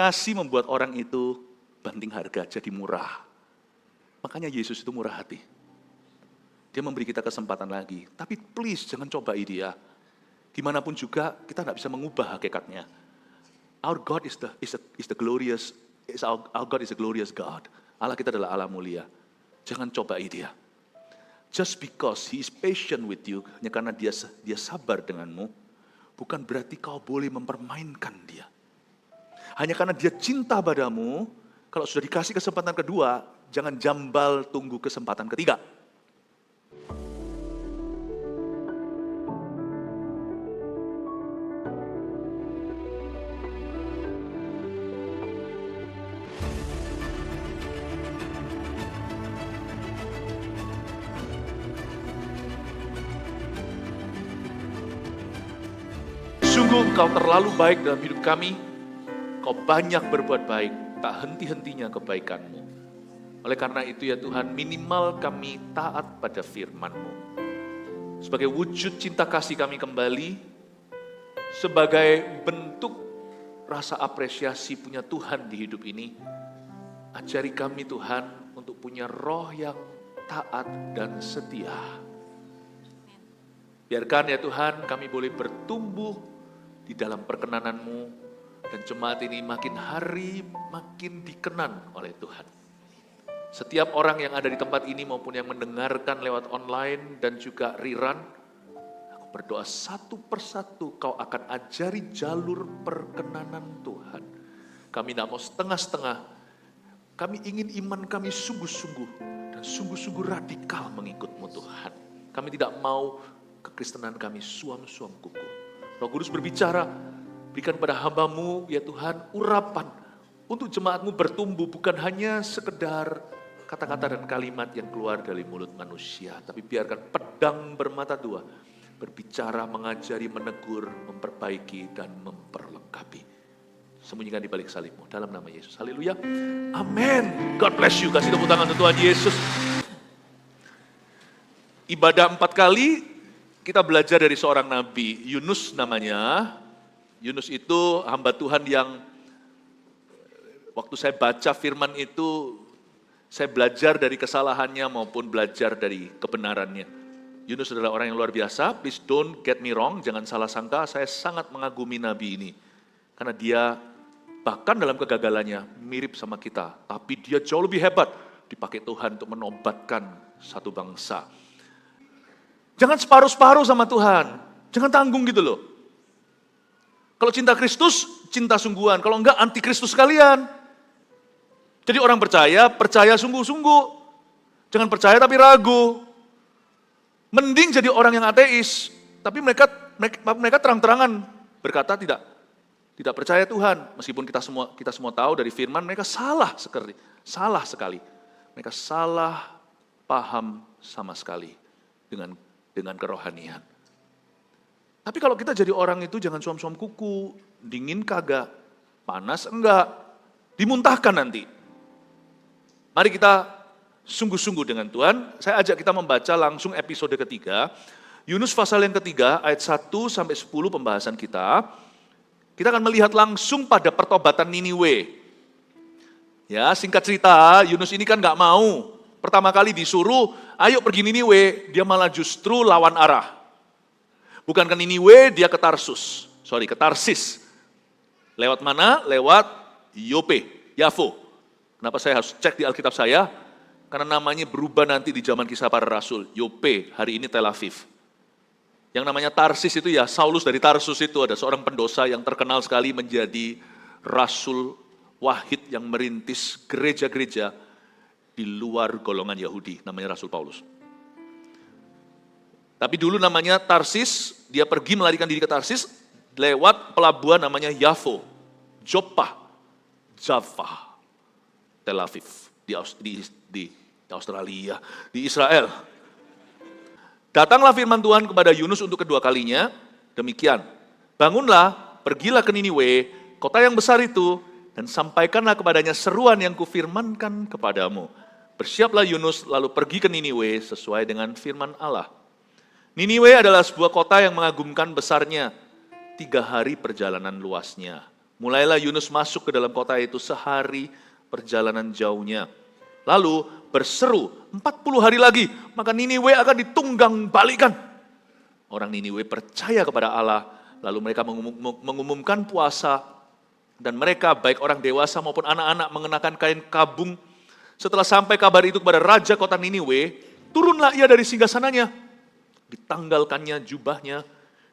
Kasih membuat orang itu banting harga jadi murah. Makanya Yesus itu murah hati. Dia memberi kita kesempatan lagi. Tapi please jangan cobai dia. Gimana pun juga kita tidak bisa mengubah hakikatnya. Our God is the glorious. Our God is a glorious God. Allah kita adalah Allah mulia. Jangan cobai dia. Just because He is patient with you, hanya karena dia sabar denganmu, bukan berarti kau boleh mempermainkan dia. Hanya karena dia cinta padamu, kalau sudah dikasih kesempatan kedua, jangan jambal tunggu kesempatan ketiga. Sungguh engkau terlalu baik dalam hidup kami, kau banyak berbuat baik, tak henti-hentinya kebaikanmu. Oleh karena itu ya Tuhan, minimal kami taat pada firman-Mu. Sebagai wujud cinta kasih kami kembali, sebagai bentuk rasa apresiasi punya Tuhan di hidup ini, ajari kami Tuhan untuk punya roh yang taat dan setia. Biarkan ya Tuhan kami boleh bertumbuh di dalam perkenanan-Mu, dan jemaat ini makin hari makin dikenan oleh Tuhan. Setiap orang yang ada di tempat ini maupun yang mendengarkan lewat online dan juga rerun, aku berdoa satu persatu kau akan ajari jalur perkenanan Tuhan. Kami tidak mau setengah-setengah, kami ingin iman kami sungguh-sungguh dan sungguh-sungguh radikal mengikut-Mu Tuhan. Kami tidak mau kekristenan kami suam-suam kuku. Roh Kudus berbicara, berikan pada hamba-Mu ya Tuhan urapan untuk jemaat-Mu bertumbuh, bukan hanya sekedar kata-kata dan kalimat yang keluar dari mulut manusia, tapi biarkan pedang bermata dua berbicara, mengajari, menegur, memperbaiki dan memperlengkapi. Sembunyikan di balik salib-Mu dalam nama Yesus. Haleluya. Amin. God bless you. Kasih tepuk tangan untuk Tuhan Yesus. Ibadah 4 kali kita belajar dari seorang nabi, Yunus namanya. Yunus itu hamba Tuhan yang waktu saya baca firman itu, saya belajar dari kesalahannya maupun belajar dari kebenarannya. Yunus adalah orang yang luar biasa, please don't get me wrong, jangan salah sangka, saya sangat mengagumi nabi ini. Karena dia bahkan dalam kegagalannya mirip sama kita, tapi dia jauh lebih hebat, dipakai Tuhan untuk menobatkan satu bangsa. Jangan separuh-separuh sama Tuhan, jangan tanggung gitu loh. Kalau cinta Kristus, cinta sungguhan. Kalau enggak, anti Kristus sekalian. Jadi orang percaya, percaya sungguh-sungguh. Jangan percaya tapi ragu. Mending jadi orang yang ateis, tapi mereka terang-terangan berkata tidak percaya Tuhan. Meskipun kita semua tahu dari firman, mereka salah sekali. Mereka salah paham sama sekali dengan kerohanian. Tapi kalau kita jadi orang itu jangan suam-suam kuku, dingin kagak, panas enggak, dimuntahkan nanti. Mari kita sungguh-sungguh dengan Tuhan. Saya ajak kita membaca langsung episode ketiga, Yunus pasal yang ketiga, ayat 1 sampai 10 pembahasan kita. Kita akan melihat langsung pada pertobatan Niniwe. Ya, singkat cerita, Yunus ini kan enggak mau. Pertama kali disuruh, ayo pergi Niniwe, dia malah justru lawan arah. Bukan ke Niniwe, dia ke Tarsis. Lewat mana? Lewat Yafo. Kenapa saya harus cek di Alkitab saya? Karena namanya berubah nanti di zaman Kisah Para Rasul. Yope, hari ini Tel Aviv. Yang namanya Tarsis itu ya, Saulus dari Tarsus itu ada seorang pendosa yang terkenal sekali menjadi rasul wahid yang merintis gereja-gereja di luar golongan Yahudi, namanya Rasul Paulus. Tapi dulu namanya Tarsis, dia pergi melarikan diri ke Tarsis lewat pelabuhan namanya Yafo, Joppa, Jaffa, Tel Aviv di Australia, di Israel. Datanglah firman Tuhan kepada Yunus untuk kedua kalinya, demikian, bangunlah, pergilah ke Niniwe, kota yang besar itu, dan sampaikanlah kepadanya seruan yang kufirmankan kepadamu. Bersiaplah Yunus lalu pergi ke Niniwe sesuai dengan firman Allah. Niniwe adalah sebuah kota yang mengagumkan besarnya, 3 hari perjalanan luasnya. Mulailah Yunus masuk ke dalam kota itu sehari perjalanan jauhnya. Lalu berseru 40 hari lagi, maka Niniwe akan ditunggang balikan. Orang Niniwe percaya kepada Allah, lalu mereka mengumumkan puasa, dan mereka baik orang dewasa maupun anak-anak mengenakan kain kabung. Setelah sampai kabar itu kepada raja kota Niniwe, turunlah ia dari singgasananya. Ditanggalkannya jubahnya,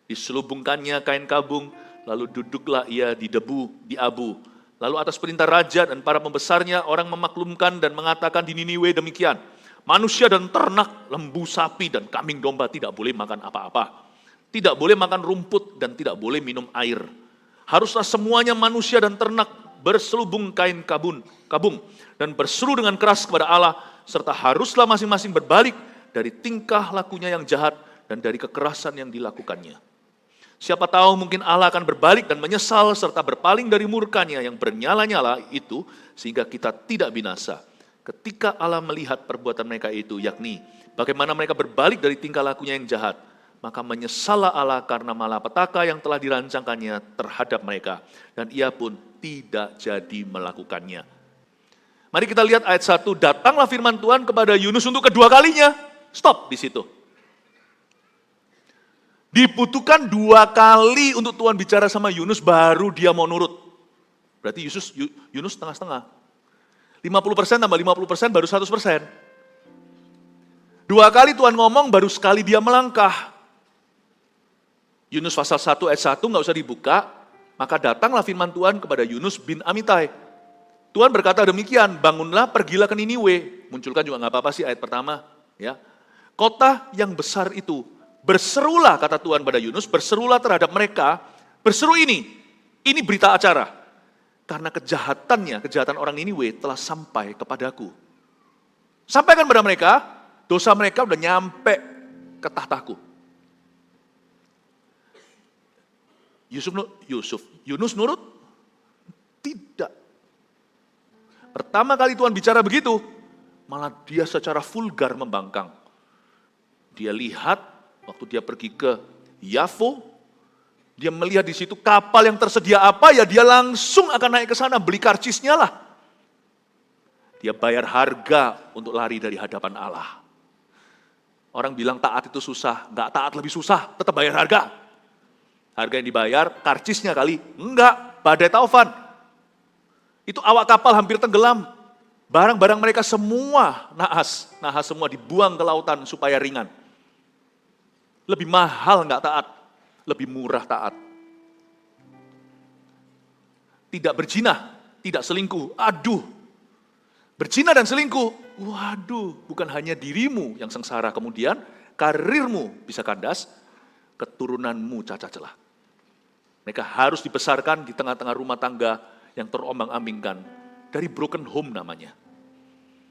diselubungkannya kain kabung, lalu duduklah ia di debu, di abu. Lalu atas perintah raja dan para pembesarnya, orang memaklumkan dan mengatakan di Niniwe demikian, manusia dan ternak, lembu, sapi, dan kambing domba tidak boleh makan apa-apa. Tidak boleh makan rumput dan tidak boleh minum air. Haruslah semuanya manusia dan ternak berselubung kain kabung dan berseru dengan keras kepada Allah, serta haruslah masing-masing berbalik dari tingkah lakunya yang jahat dan dari kekerasan yang dilakukannya. Siapa tahu mungkin Allah akan berbalik dan menyesal serta berpaling dari murkanya yang bernyala-nyala itu sehingga kita tidak binasa. Ketika Allah melihat perbuatan mereka itu, yakni bagaimana mereka berbalik dari tingkah lakunya yang jahat, maka menyesallah Allah karena malapetaka yang telah dirancangkannya terhadap mereka, dan ia pun tidak jadi melakukannya. Mari kita lihat ayat 1, datanglah firman Tuhan kepada Yunus untuk kedua kalinya. Stop di situ. Dibutuhkan 2 kali untuk Tuhan bicara sama Yunus baru dia mau nurut. Berarti Yunus setengah-setengah. 50% tambah 50% baru 100%. 2 kali Tuhan ngomong baru sekali dia melangkah. Yunus pasal 1 ayat 1 nggak usah dibuka, maka datanglah firman Tuhan kepada Yunus bin Amitai. Tuhan berkata demikian, bangunlah pergilah ke Niniwe. Munculkan juga nggak apa-apa sih ayat pertama. Ya, kota yang besar itu. Berserulah, kata Tuhan pada Yunus, berserulah terhadap mereka, berseru ini berita acara. Karena kejahatan orang Niniwe telah sampai kepadaku. Sampaikan pada mereka, dosa mereka udah nyampe ke tahtaku. Yunus nurut? Tidak. Pertama kali Tuhan bicara begitu, malah dia secara vulgar membangkang. Dia lihat, waktu dia pergi ke Yafo, dia melihat di situ kapal yang tersedia apa, ya dia langsung akan naik ke sana, beli karcisnya lah. Dia bayar harga untuk lari dari hadapan Allah. Orang bilang taat itu susah, enggak, taat lebih susah, tetap bayar harga. Harga yang dibayar, karcisnya kali, enggak, badai taufan. Itu awak kapal hampir tenggelam, barang-barang mereka semua nahas semua dibuang ke lautan supaya ringan. Lebih mahal nggak taat, lebih murah taat. Tidak berzina, tidak selingkuh, aduh. Berzina dan selingkuh, waduh, bukan hanya dirimu yang sengsara, kemudian karirmu bisa kandas, keturunanmu cacat celah. Mereka harus dibesarkan di tengah-tengah rumah tangga yang terombang-ambingkan, dari broken home namanya.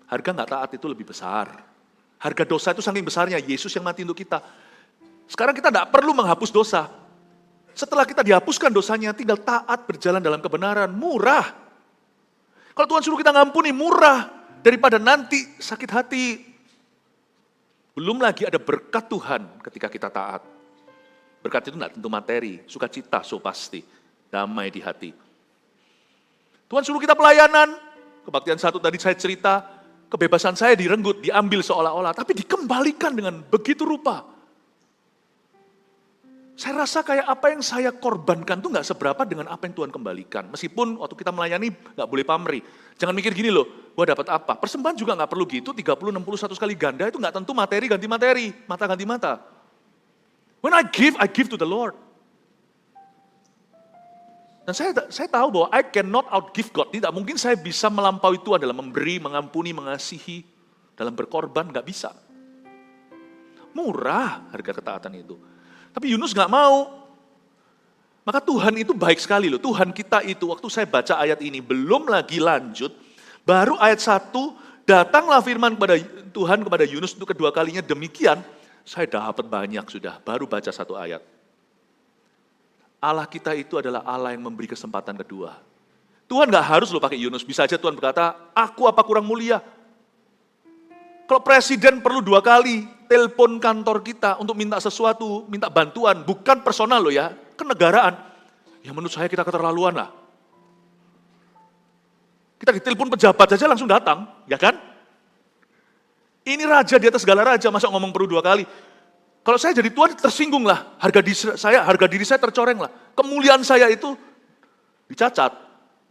Harga nggak taat itu lebih besar. Harga dosa itu saking besarnya, Yesus yang mati untuk kita. Sekarang kita tidak perlu menghapus dosa. Setelah kita dihapuskan dosanya, tinggal taat berjalan dalam kebenaran, murah. Kalau Tuhan suruh kita ngampuni, murah. Daripada nanti sakit hati. Belum lagi ada berkat Tuhan ketika kita taat. Berkat itu tidak tentu materi, sukacita so pasti, damai di hati. Tuhan suruh kita pelayanan, kebaktian 1 tadi saya cerita, kebebasan saya direnggut, diambil seolah-olah, tapi dikembalikan dengan begitu rupa. Saya rasa kayak apa yang saya korbankan tuh nggak seberapa dengan apa yang Tuhan kembalikan. Meskipun waktu kita melayani nggak boleh pamrih. Jangan mikir gini loh, gua dapat apa. Persembahan juga nggak perlu gitu, 30, 60, 100 kali ganda itu nggak tentu materi ganti materi, mata ganti mata. When I give to the Lord. Dan saya tahu bahwa I cannot outgive God. Tidak mungkin saya bisa melampaui Tuhan dalam memberi, mengampuni, mengasihi, dalam berkorban, nggak bisa. Murah harga ketaatan itu. Tapi Yunus nggak mau. Maka Tuhan itu baik sekali loh. Tuhan kita itu, waktu saya baca ayat ini, belum lagi lanjut, baru ayat 1, datanglah firman kepada Tuhan kepada Yunus untuk kedua kalinya demikian, saya dapat banyak sudah, baru baca 1 ayat. Allah kita itu adalah Allah yang memberi kesempatan kedua. Tuhan nggak harus loh pakai Yunus, bisa aja Tuhan berkata, aku apa kurang mulia? Kalau presiden perlu 2 kali telepon kantor kita untuk minta sesuatu, minta bantuan, bukan personal loh ya, kenegaraan. Ya menurut saya kita keterlaluan lah. Kita ditelepon pejabat aja langsung datang, ya kan? Ini raja di atas segala raja, masa ngomong perlu 2 kali? Kalau saya jadi Tuhan tersinggung lah, harga diri saya tercoreng lah. Kemuliaan saya itu dicacat.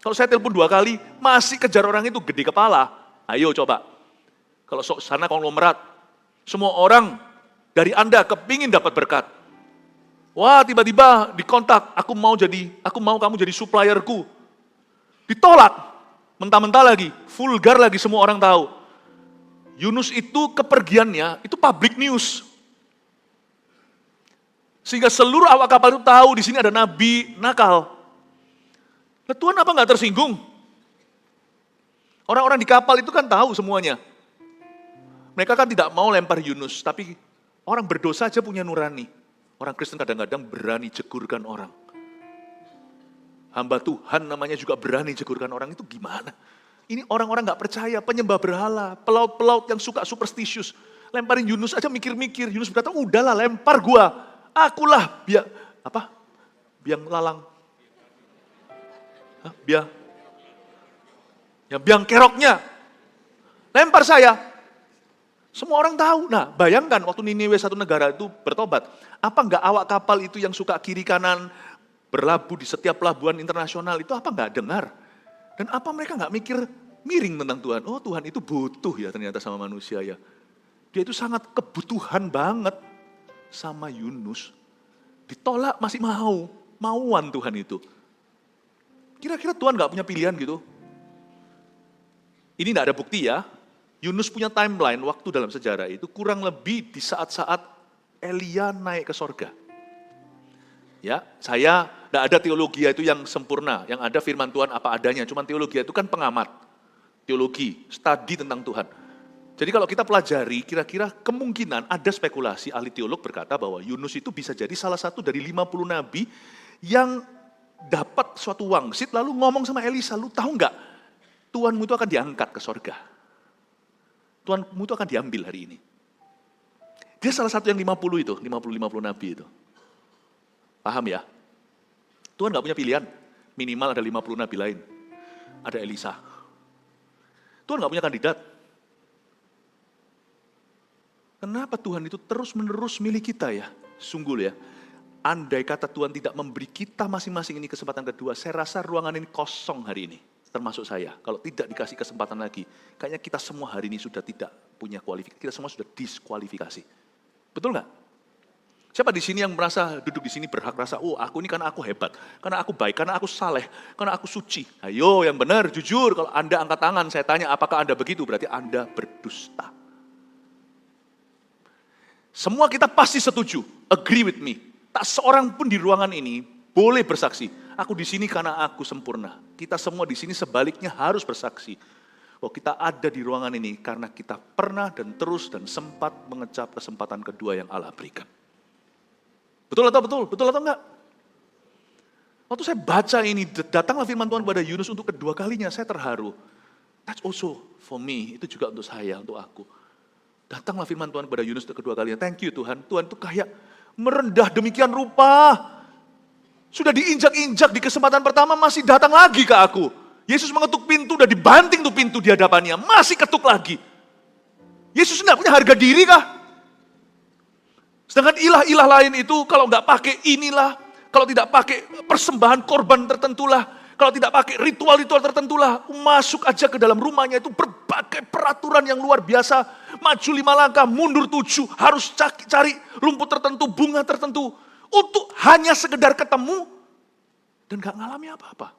Kalau saya telepon 2 kali, masih kejar orang itu gede kepala. Ayo coba. Kalau sana konglomerat, semua orang dari Anda kepingin dapat berkat. Wah, tiba-tiba dikontak, aku mau kamu jadi supplierku. Ditolak. Mentah-mentah lagi, vulgar lagi, semua orang tahu. Yunus itu kepergiannya, itu public news. Sehingga seluruh awak kapal itu tahu di sini ada nabi nakal. Nah, Tuhan apa nggak tersinggung? Orang-orang di kapal itu kan tahu semuanya. Mereka kan tidak mau lempar Yunus, tapi orang berdosa aja punya nurani. Orang Kristen kadang-kadang berani jegurkan orang. Hamba Tuhan namanya juga berani jegurkan orang, itu gimana? Ini orang-orang gak percaya, penyembah berhala, pelaut-pelaut yang suka superstitious. Lemparin Yunus aja mikir-mikir, Yunus berkata, udahlah lempar gua. Akulah biang lalang. Biang keroknya. Lempar saya. Semua orang tahu. Nah, bayangkan waktu Niniwe satu negara itu bertobat. Apa enggak awak kapal itu yang suka kiri kanan berlabuh di setiap pelabuhan internasional itu apa enggak dengar? Dan apa mereka enggak mikir miring tentang Tuhan? Oh, Tuhan itu butuh ya ternyata sama manusia ya. Dia itu sangat kebutuhan banget sama Yunus. Ditolak masih mauan Tuhan itu. Kira-kira Tuhan enggak punya pilihan gitu? Ini enggak ada bukti ya. Yunus punya timeline waktu dalam sejarah itu kurang lebih di saat-saat Elia naik ke sorga. Ya, saya tidak ada teologi itu yang sempurna, yang ada firman Tuhan apa adanya. Cuman teologi itu kan pengamat, teologi, studi tentang Tuhan. Jadi kalau kita pelajari, kira-kira kemungkinan ada spekulasi, ahli teolog berkata bahwa Yunus itu bisa jadi salah satu dari 50 nabi yang dapat suatu wangsit lalu ngomong sama Elisa, lu tahu nggak, Tuhanmu itu akan diangkat ke sorga. Tuhanmu itu akan diambil hari ini. Dia salah satu yang 50 itu, 50 nabi itu. Paham ya? Tuhan gak punya pilihan. Minimal ada 50 nabi lain. Ada Elisa. Tuhan gak punya kandidat. Kenapa Tuhan itu terus-menerus milih kita ya? Sungguh ya. Andai kata Tuhan tidak memberi kita masing-masing ini kesempatan kedua, saya rasa ruangan ini kosong hari ini. Termasuk saya. Kalau tidak dikasih kesempatan lagi, kayaknya kita semua hari ini sudah tidak punya kualifikasi. Kita semua sudah diskualifikasi. Betul nggak? Siapa di sini yang merasa duduk di sini berhak rasa, oh aku ini karena aku hebat, karena aku baik, karena aku saleh, karena aku suci. Ayo yang benar, jujur. Kalau Anda angkat tangan, saya tanya apakah Anda begitu? Berarti Anda berdusta. Semua kita pasti setuju, agree with me. Tak seorang pun di ruangan ini boleh bersaksi, aku di sini karena aku sempurna. Kita semua di sini sebaliknya harus bersaksi. Oh, kita ada di ruangan ini karena kita pernah dan terus dan sempat mengecap kesempatan kedua yang Allah berikan. Betul atau enggak? Waktu saya baca ini, datanglah firman Tuhan kepada Yunus untuk kedua kalinya, saya terharu. That's also for me, itu juga untuk saya, untuk aku. Datanglah firman Tuhan kepada Yunus untuk kedua kalinya. Thank you Tuhan, Tuhan itu kayak merendah demikian rupa. Sudah diinjak-injak di kesempatan pertama masih datang lagi ke aku. Yesus mengetuk pintu, udah dibanting tuh pintu di hadapannya, masih ketuk lagi. Yesus enggak punya harga diri kah? Sedangkan ilah-ilah lain itu kalau nggak pakai inilah, kalau tidak pakai persembahan korban tertentulah, kalau tidak pakai ritual-ritual tertentulah, masuk aja ke dalam rumahnya itu berbagai peraturan yang luar biasa. Maju 5 langkah, mundur 7, harus cari rumput tertentu, bunga tertentu. Untuk hanya sekedar ketemu dan nggak ngalami apa-apa.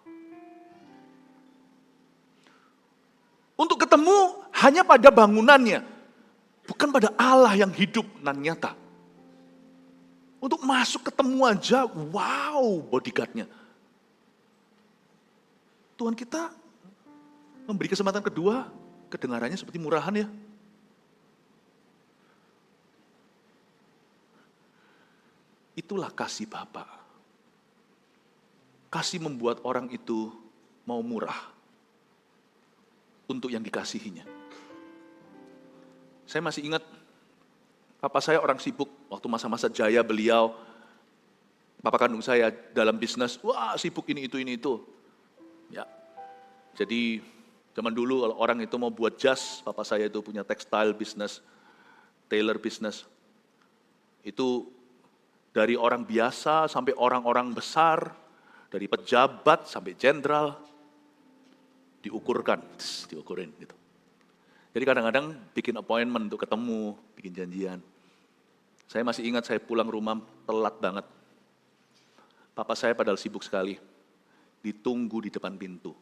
Untuk ketemu hanya pada bangunannya, bukan pada Allah yang hidup dan nyata. Untuk masuk ketemu aja, wow bodyguardnya. Tuhan kita memberi kesempatan kedua, kedengarannya seperti murahan ya. Itulah kasih Bapa. Kasih membuat orang itu mau murah untuk yang dikasihinya. Saya masih ingat, papa saya orang sibuk, waktu masa-masa jaya beliau, papa kandung saya dalam bisnis, wah sibuk ini itu. Ya, jadi Zaman dulu kalau orang itu mau buat jas, papa saya itu punya textile business, tailor business. Itu dari orang biasa sampai orang-orang besar, dari pejabat sampai jenderal, diukurin gitu. Jadi kadang-kadang bikin appointment untuk ketemu, bikin janjian. Saya masih ingat saya pulang rumah telat banget. Papa saya padahal sibuk sekali, ditunggu di depan pintu.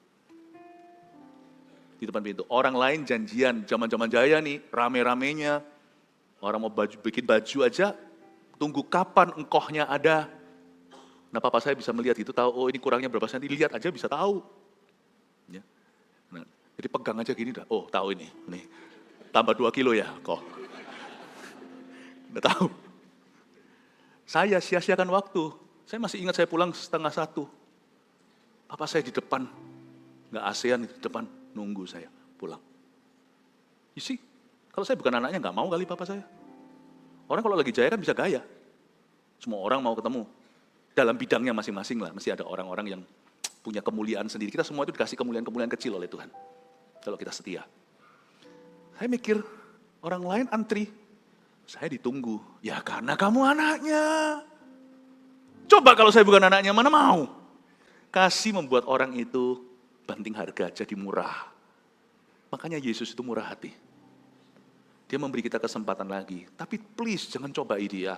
Di depan pintu. Orang lain janjian, zaman-zaman jaya nih, rame-ramenya. Orang mau bikin baju aja, tunggu kapan engkohnya ada. Nah papa saya bisa melihat itu, tahu, oh ini kurangnya berapa senti, lihat aja bisa tahu. Ya. Nah, jadi pegang aja gini dah, oh tahu ini, nih tambah 2 kilo ya kok. Udah tahu. Saya sia-siakan waktu. Saya masih ingat saya pulang 12:30. Papa saya di depan, nggak ASEAN di depan, nunggu saya pulang. You see, kalau saya bukan anaknya nggak mau kali papa saya. Orang kalau lagi jaya kan bisa gaya. Semua orang mau ketemu. Dalam bidangnya masing-masing lah, mesti ada orang-orang yang punya kemuliaan sendiri. Kita semua itu dikasih kemuliaan-kemuliaan kecil oleh Tuhan. Kalau kita setia. Saya mikir, orang lain antri, saya ditunggu. Ya karena kamu anaknya. Coba kalau saya bukan anaknya, mana mau? Kasih membuat orang itu banting harga, jadi murah. Makanya Yesus itu murah hati. Dia memberi kita kesempatan lagi. Tapi please, jangan cobai dia.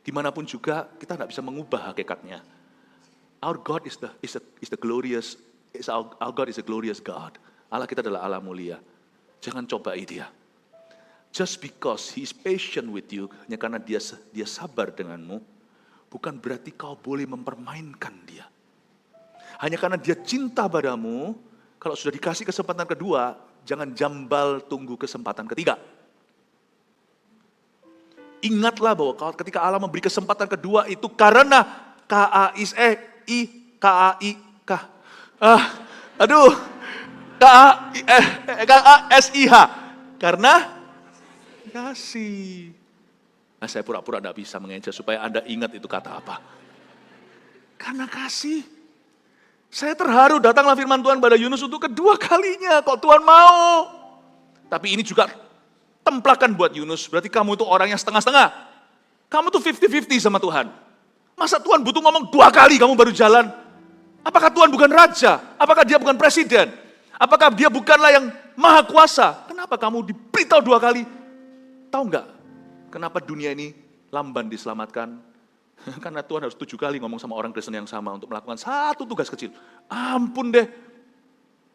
Dimanapun juga, kita tidak bisa mengubah hakikatnya. Our God is the glorious, our God is a glorious God. Allah kita adalah Allah mulia. Jangan cobai dia. Just because He is patient with you, hanya karena dia sabar denganmu, bukan berarti kau boleh mempermainkan dia. Hanya karena dia cinta padamu, kalau sudah dikasih kesempatan kedua, jangan jambal tunggu kesempatan ketiga. Ingatlah bahwa ketika Allah memberi kesempatan kedua itu karena K-A-S-I-H. Karena kasih. Nah, saya pura-pura tidak bisa mengeja supaya Anda ingat itu kata apa. Karena kasih. Saya terharu datanglah firman Tuhan pada Yunus untuk kedua kalinya. Kok Tuhan mau? Tapi ini juga templakan buat Yunus. Berarti kamu itu orang yang setengah-setengah. Kamu tuh 50-50 sama Tuhan. Masa Tuhan butuh ngomong 2 kali kamu baru jalan? Apakah Tuhan bukan raja? Apakah dia bukan presiden? Apakah dia bukanlah yang maha kuasa? Kenapa kamu diberitahu 2 kali? Tahu nggak kenapa dunia ini lamban diselamatkan? Karena Tuhan harus 7 kali ngomong sama orang Kristen yang sama untuk melakukan satu tugas kecil. Ampun deh.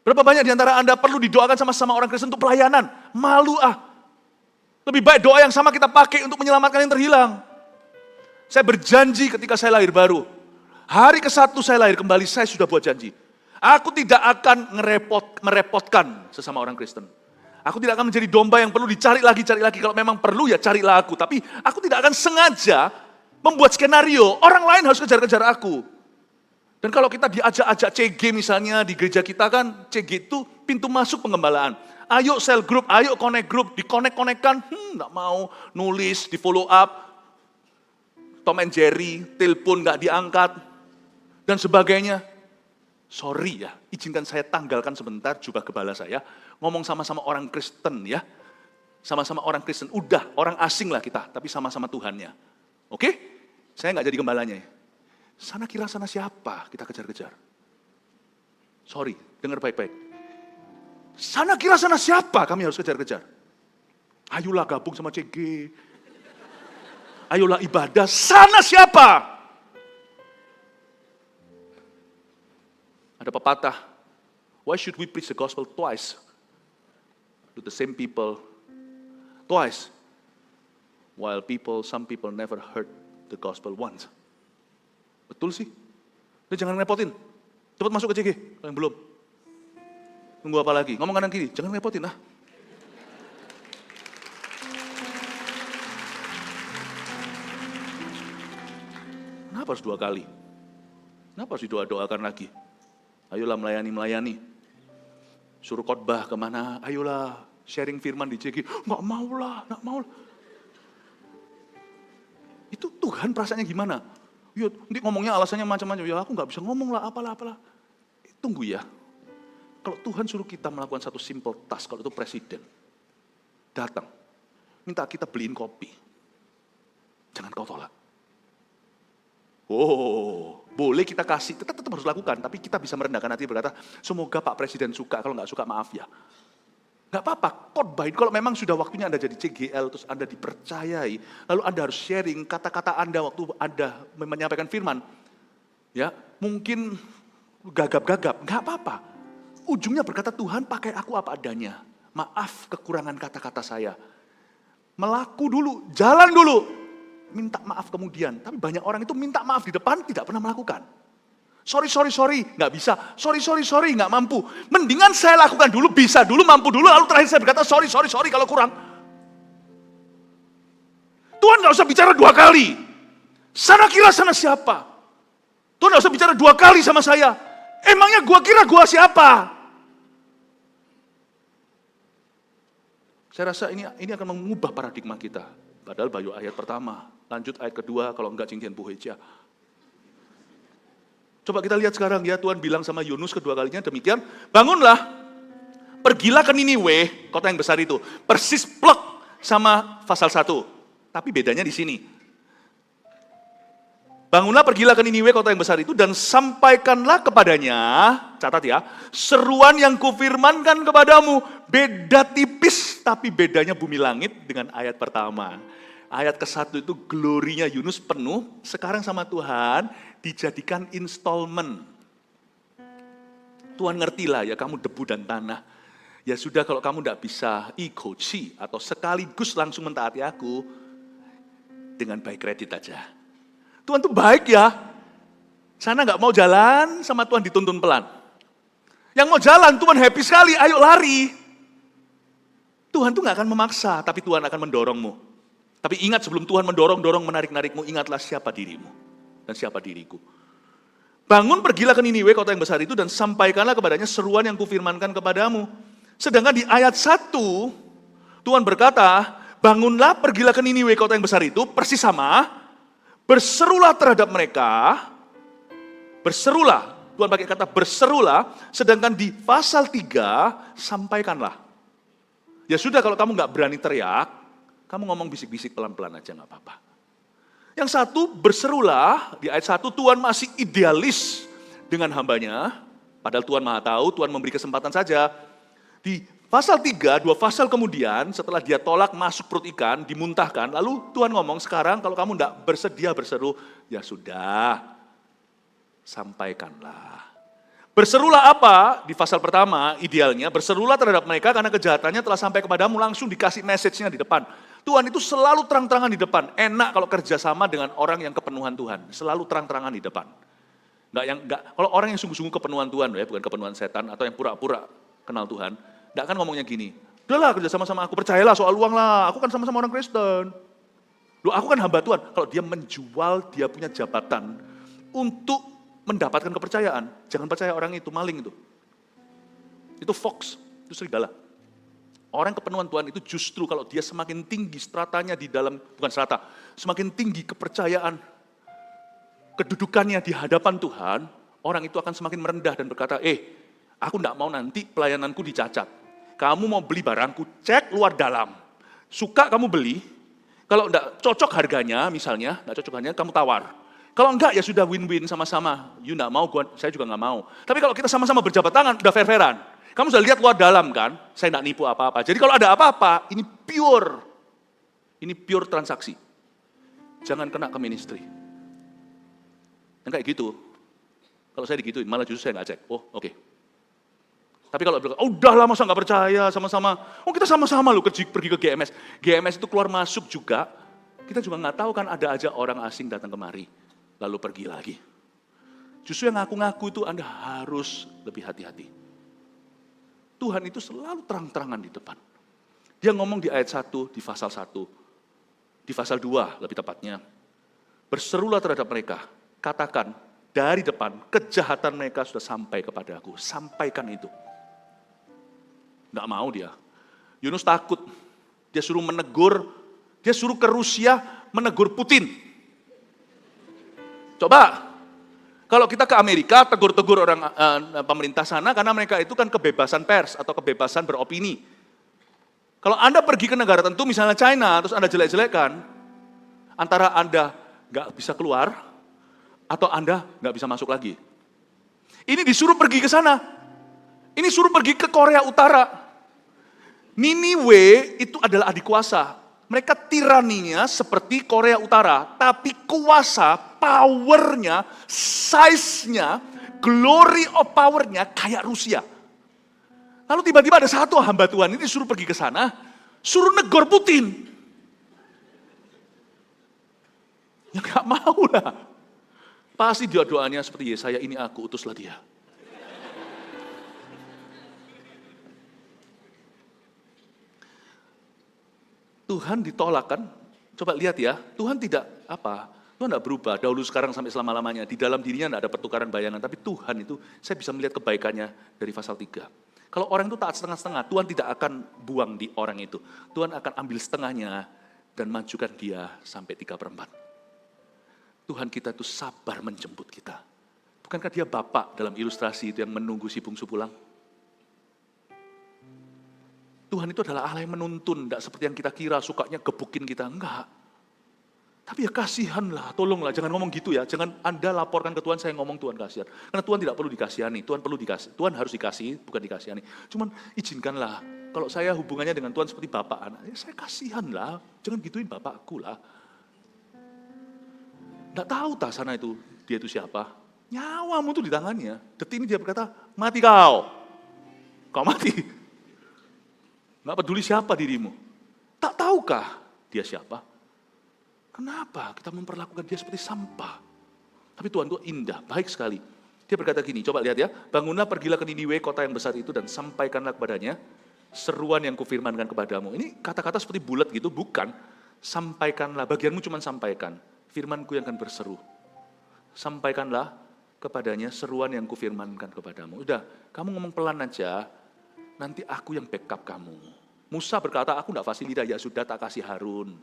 Berapa banyak di antara Anda perlu didoakan sama orang Kristen untuk pelayanan? Malu ah. Lebih baik doa yang sama kita pakai untuk menyelamatkan yang terhilang. Saya berjanji ketika saya lahir baru. Hari ke-1 saya lahir kembali, saya sudah buat janji. Aku tidak akan merepotkan sesama orang Kristen. Aku tidak akan menjadi domba yang perlu dicari lagi. Kalau memang perlu ya carilah aku. Tapi aku tidak akan sengaja membuat skenario, orang lain harus kejar-kejar aku. Dan kalau kita diajak-ajak CG misalnya di gereja kita kan, CG itu pintu masuk pengembalaan. Ayo sel group, ayo connect group, di-connect-connectkan, enggak mau, nulis, di follow up, Tom and Jerry, telepon enggak diangkat, dan sebagainya. Sorry ya, izinkan saya tanggalkan sebentar jubah gembala saya, ngomong sama-sama orang Kristen ya, sama-sama orang Kristen, udah orang asing lah kita, tapi sama-sama Tuhannya. Oke? Saya enggak jadi gembalanya ya. Sana kira sana siapa kita kejar-kejar. Sorry, dengar baik-baik. Sana kira sana siapa kami harus kejar-kejar. Ayolah gabung sama CG. Ayolah ibadah, sana siapa? Ada pepatah, why should we preach the gospel twice to the same people twice, while some people never heard the gospel once. Betul sih. Udah jangan ngerepotin. Cepat masuk ke CG, kalau yang belum. Tunggu apa lagi? Ngomong kanan kiri, jangan ngerepotin ah. Kenapa harus 2 kali? Kenapa harus didoa-doakan lagi? Ayolah melayani. Suruh khotbah kemana? Ayolah sharing firman di CG. Nggak mau lah. Itu Tuhan perasaannya gimana? Nanti ngomongnya alasannya macam-macam. Ya aku nggak bisa ngomong lah, apalah. Tunggu ya. Kalau Tuhan suruh kita melakukan satu simple task, kalau itu presiden, datang, minta kita beliin kopi. Jangan kau tolak. Oh, boleh kita kasih, tetap harus lakukan, tapi kita bisa merendahkan hati berkata, semoga Pak Presiden suka, kalau nggak suka maaf ya. Nggak apa-apa, khotbah kalau memang sudah waktunya Anda jadi CGL, terus Anda dipercayai, lalu Anda harus sharing kata-kata Anda waktu Anda menyampaikan firman, ya mungkin gagap-gagap, nggak apa-apa. Ujungnya berkata, Tuhan pakai aku apa adanya, maaf kekurangan kata-kata saya. Melaku dulu, jalan dulu, minta maaf kemudian. Tapi banyak orang itu minta maaf di depan, tidak pernah melakukan. Sorry, nggak bisa. Sorry, nggak mampu. Mendingan saya lakukan dulu, bisa dulu, mampu dulu, lalu terakhir saya berkata, sorry kalau kurang. Tuhan nggak usah bicara 2 kali. Sana kira sana siapa? Tuhan nggak usah bicara 2 kali sama saya. Emangnya gua kira gua siapa? Saya rasa ini akan mengubah paradigma kita. Padahal baru ayat pertama, lanjut ayat kedua, kalau enggak cincin buheja. Coba kita lihat sekarang ya, Tuhan bilang sama Yunus kedua kalinya demikian, bangunlah, pergilah ke Niniwe, kota yang besar itu. Persis plek sama pasal 1. Tapi bedanya di sini. Bangunlah, pergilah ke Niniwe, kota yang besar itu, dan sampaikanlah kepadanya, catat ya, seruan yang kufirmankan kepadamu, beda tipis, tapi bedanya bumi langit dengan ayat pertama. Ayat ke-1 itu glorinya Yunus penuh, sekarang sama Tuhan dijadikan installment. Tuhan ngertilah ya, kamu debu dan tanah. Ya sudah, kalau kamu tidak bisa ikoci atau sekaligus langsung mentaati aku, dengan baik kredit aja. Tuhan tuh baik ya. Sana nggak mau jalan, sama Tuhan dituntun pelan. Yang mau jalan, Tuhan happy sekali, ayo lari. Tuhan tuh nggak akan memaksa, tapi Tuhan akan mendorongmu. Tapi ingat, sebelum Tuhan mendorong, menarik-narikmu, ingatlah siapa dirimu dan siapa diriku. Bangun, pergilah ke Niniwe, kota yang besar itu, dan sampaikanlah kepadanya seruan yang kufirmankan kepadamu. Sedangkan di ayat 1, Tuhan berkata, bangunlah, pergilah ke Niniwe, kota yang besar itu, persis sama, berserulah terhadap mereka, berserulah, Tuhan pakai kata berserulah, sedangkan di pasal 3, sampaikanlah. Ya sudah, kalau kamu nggak berani teriak, kamu ngomong bisik-bisik pelan-pelan aja, nggak apa-apa. Yang satu, berserulah, di ayat 1 Tuhan masih idealis dengan hambanya, padahal Tuhan Maha tahu, Tuhan memberi kesempatan saja. Di pasal 3, 2 pasal kemudian, setelah dia tolak masuk perut ikan, dimuntahkan, lalu Tuhan ngomong, sekarang kalau kamu nggak bersedia berseru, ya sudah, sampaikanlah. Berserulah apa? Di pasal pertama, idealnya, berserulah terhadap mereka karena kejahatannya telah sampai kepadamu, langsung dikasih message-nya di depan. Tuhan itu selalu terang-terangan di depan. Enak kalau kerjasama dengan orang yang kepenuhan Tuhan. Selalu terang-terangan di depan. Kalau orang yang sungguh-sungguh kepenuhan Tuhan, ya, bukan kepenuhan setan, atau yang pura-pura kenal Tuhan, enggak kan ngomongnya gini, udahlah kerjasama sama aku, percayalah soal uang lah, aku kan sama-sama orang Kristen. Loh, aku kan hamba Tuhan. Kalau dia menjual, dia punya jabatan untuk mendapatkan kepercayaan, jangan percaya orang itu, maling itu. Itu fox, itu serigala. Orang kepenuhan Tuhan itu justru kalau dia semakin tinggi stratanya di dalam, bukan strata, semakin tinggi kepercayaan, kedudukannya di hadapan Tuhan, orang itu akan semakin merendah dan berkata, aku enggak mau nanti pelayananku dicacat. Kamu mau beli barangku, cek luar dalam. Suka kamu beli, kalau enggak cocok harganya misalnya, enggak cocok harganya, kamu tawar. Kalau enggak ya sudah win-win sama-sama, you enggak mau, saya juga enggak mau. Tapi kalau kita sama-sama berjabat tangan, udah fair-fairan. Kamu sudah lihat luar dalam kan, saya enggak nipu apa-apa. Jadi kalau ada apa-apa, ini pure transaksi. Jangan kena ke ministry. Yang kayak gitu, kalau saya digituin, malah justru saya enggak cek. Oh oke. Tapi kalau bilang, udah lah masa enggak percaya sama-sama. Kita sama-sama loh pergi ke GMS. GMS itu keluar masuk juga. Kita juga enggak tahu kan ada aja orang asing datang kemari, lalu pergi lagi. Justru yang ngaku-ngaku itu Anda harus lebih hati-hati. Tuhan itu selalu terang-terangan di depan. Dia ngomong di ayat 1, di pasal 1. Di pasal 2 lebih tepatnya. Berserulah terhadap mereka. Katakan dari depan, kejahatan mereka sudah sampai kepada aku. Sampaikan itu. Nggak mau dia. Yunus takut. Dia suruh menegur. Dia suruh ke Rusia menegur Putin. Coba. Kalau kita ke Amerika, tegur-tegur orang pemerintah sana karena mereka itu kan kebebasan pers atau kebebasan beropini. Kalau Anda pergi ke negara tentu, misalnya China, terus Anda jelek-jelekan, antara Anda nggak bisa keluar, atau Anda nggak bisa masuk lagi. Ini disuruh pergi ke sana. Ini suruh pergi ke Korea Utara. Niniwe itu adalah adik kuasa. Mereka tiraninya seperti Korea Utara, tapi kuasa, powernya, size-nya, glory of power-nya kayak Rusia. Lalu tiba-tiba ada satu hamba Tuhan ini disuruh pergi ke sana, suruh negor Putin. Ya gak mau lah. Pasti dia doanya seperti Yesaya, ini aku, utuslah dia. Tuhan ditolak kan? Coba lihat ya, Tuhan tidak Tuhan tidak berubah, dahulu sekarang sampai selama-lamanya. Di dalam dirinya tidak ada pertukaran bayangan, tapi Tuhan itu, saya bisa melihat kebaikannya dari pasal 3. Kalau orang itu taat setengah-setengah, Tuhan tidak akan buang di orang itu. Tuhan akan ambil setengahnya dan majukan dia sampai 3/4. Tuhan kita itu sabar menjemput kita. Bukankah dia Bapak dalam ilustrasi itu yang menunggu si bungsu pulang? Tuhan itu adalah Allah yang menuntun, tidak seperti yang kita kira, sukanya gebukin kita. Enggak. Tapi ya kasihanlah, tolonglah, jangan ngomong gitu ya. Jangan Anda laporkan ke Tuhan, saya ngomong Tuhan kasihan. Karena Tuhan tidak perlu dikasihani, Tuhan harus dikasihi, bukan dikasihani. Cuman izinkanlah, kalau saya hubungannya dengan Tuhan seperti bapak anak, ya saya kasihanlah, jangan gituin bapakku lah. Tidak tahu tak sana itu, dia itu siapa. Nyawamu itu di tangannya. Detik ini dia berkata, mati kau. Kau mati. Nggak peduli siapa dirimu. Tak tahukah dia siapa? Kenapa kita memperlakukan dia seperti sampah? Tapi Tuhan itu indah, baik sekali. Dia berkata gini, coba lihat ya. Bangunlah, pergilah ke Niniwe, kota yang besar itu, dan sampaikanlah kepadanya seruan yang kufirmankan kepadamu. Ini kata-kata seperti bulat gitu, bukan. Sampaikanlah, bagianmu cuma sampaikan. Firmanku yang akan berseru. Sampaikanlah kepadanya seruan yang kufirmankan kepadamu. Udah, kamu ngomong pelan aja, nanti aku yang backup kamu. Musa berkata, aku enggak fasilita, ya sudah tak kasih Harun.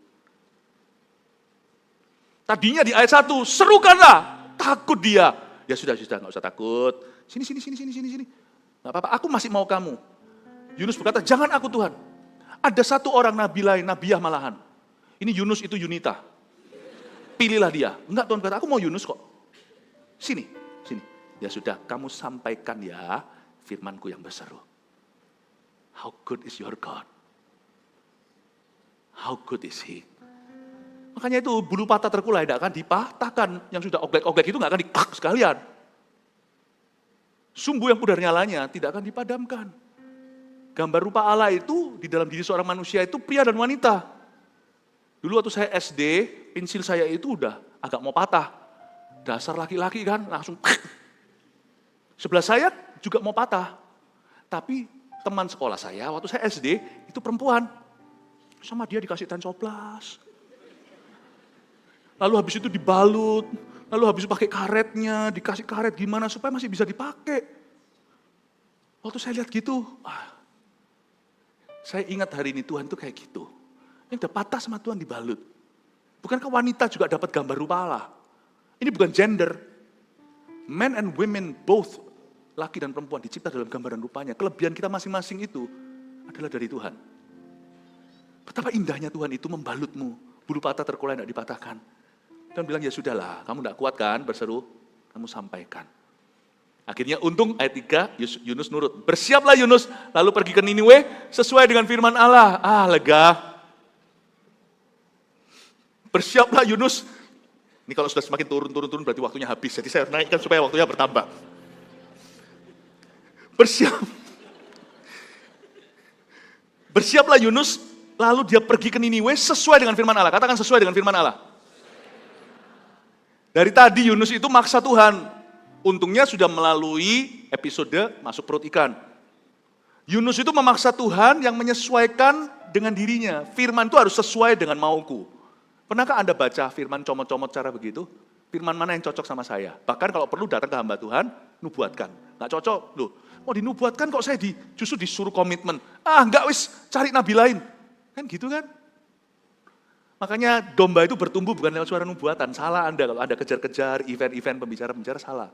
Tadinya di ayat 1, serukanlah, takut dia. Ya sudah, enggak usah takut. Sini. Enggak apa-apa, aku masih mau kamu. Yunus berkata, jangan aku Tuhan. Ada satu orang nabi lain, nabiyah malahan. Ini Yunus, itu Yunita. Pilihlah dia. Enggak, Tuhan berkata, aku mau Yunus kok. Sini. Ya sudah, kamu sampaikan ya firmanku yang berseru. How good is your God? How good is he? Makanya itu bulu patah terkulai tidak akan dipatahkan. Yang sudah oglek-oglek itu nggak akan dikak sekalian. Sumbu yang pudar nyalanya tidak akan dipadamkan. Gambar rupa Allah itu di dalam diri seorang manusia itu pria dan wanita. Dulu waktu saya SD, pensil saya itu udah agak mau patah. Dasar laki-laki kan langsung. Sebelah saya juga mau patah. Tapi teman sekolah saya waktu saya SD itu perempuan. Sama dia dikasih tensoblas. Lalu habis itu dibalut, lalu habis itu pakai karetnya, dikasih karet gimana supaya masih bisa dipakai. Waktu saya lihat gitu, saya ingat hari ini Tuhan tuh kayak gitu. Yang udah patah sama Tuhan dibalut. Bukankah wanita juga dapat gambar rupa Allah? Ini bukan gender. Men and women both, laki dan perempuan dicipta dalam gambaran rupanya. Kelebihan kita masing-masing itu adalah dari Tuhan. Betapa indahnya Tuhan itu membalutmu. Bulu patah terkulai tidak dipatahkan. Dan bilang, ya sudahlah, kamu tidak kuat kan berseru, kamu sampaikan. Akhirnya untung ayat 3, Yunus nurut. Bersiaplah Yunus, lalu pergi ke Niniwe sesuai dengan firman Allah. Lega. Bersiaplah Yunus. Ini kalau sudah semakin turun berarti waktunya habis. Jadi saya naikkan supaya waktunya bertambah. Bersiaplah Yunus, lalu dia pergi ke Niniwe sesuai dengan firman Allah. Katakan sesuai dengan firman Allah. Dari tadi Yunus itu maksa Tuhan. Untungnya sudah melalui episode masuk perut ikan. Yunus itu memaksa Tuhan yang menyesuaikan dengan dirinya. Firman itu harus sesuai dengan mauku. Pernahkah Anda baca firman comot-comot cara begitu? Firman mana yang cocok sama saya? Bahkan kalau perlu datang ke hamba Tuhan, nubuatkan. Nggak cocok, loh. Mau dinubuatkan kok saya justru disuruh komitmen. Enggak wis, cari nabi lain. Kan gitu kan? Makanya domba itu bertumbuh bukan lewat suara nubuatan. Salah Anda kalau Anda kejar-kejar event-event pembicara-pembicara, salah.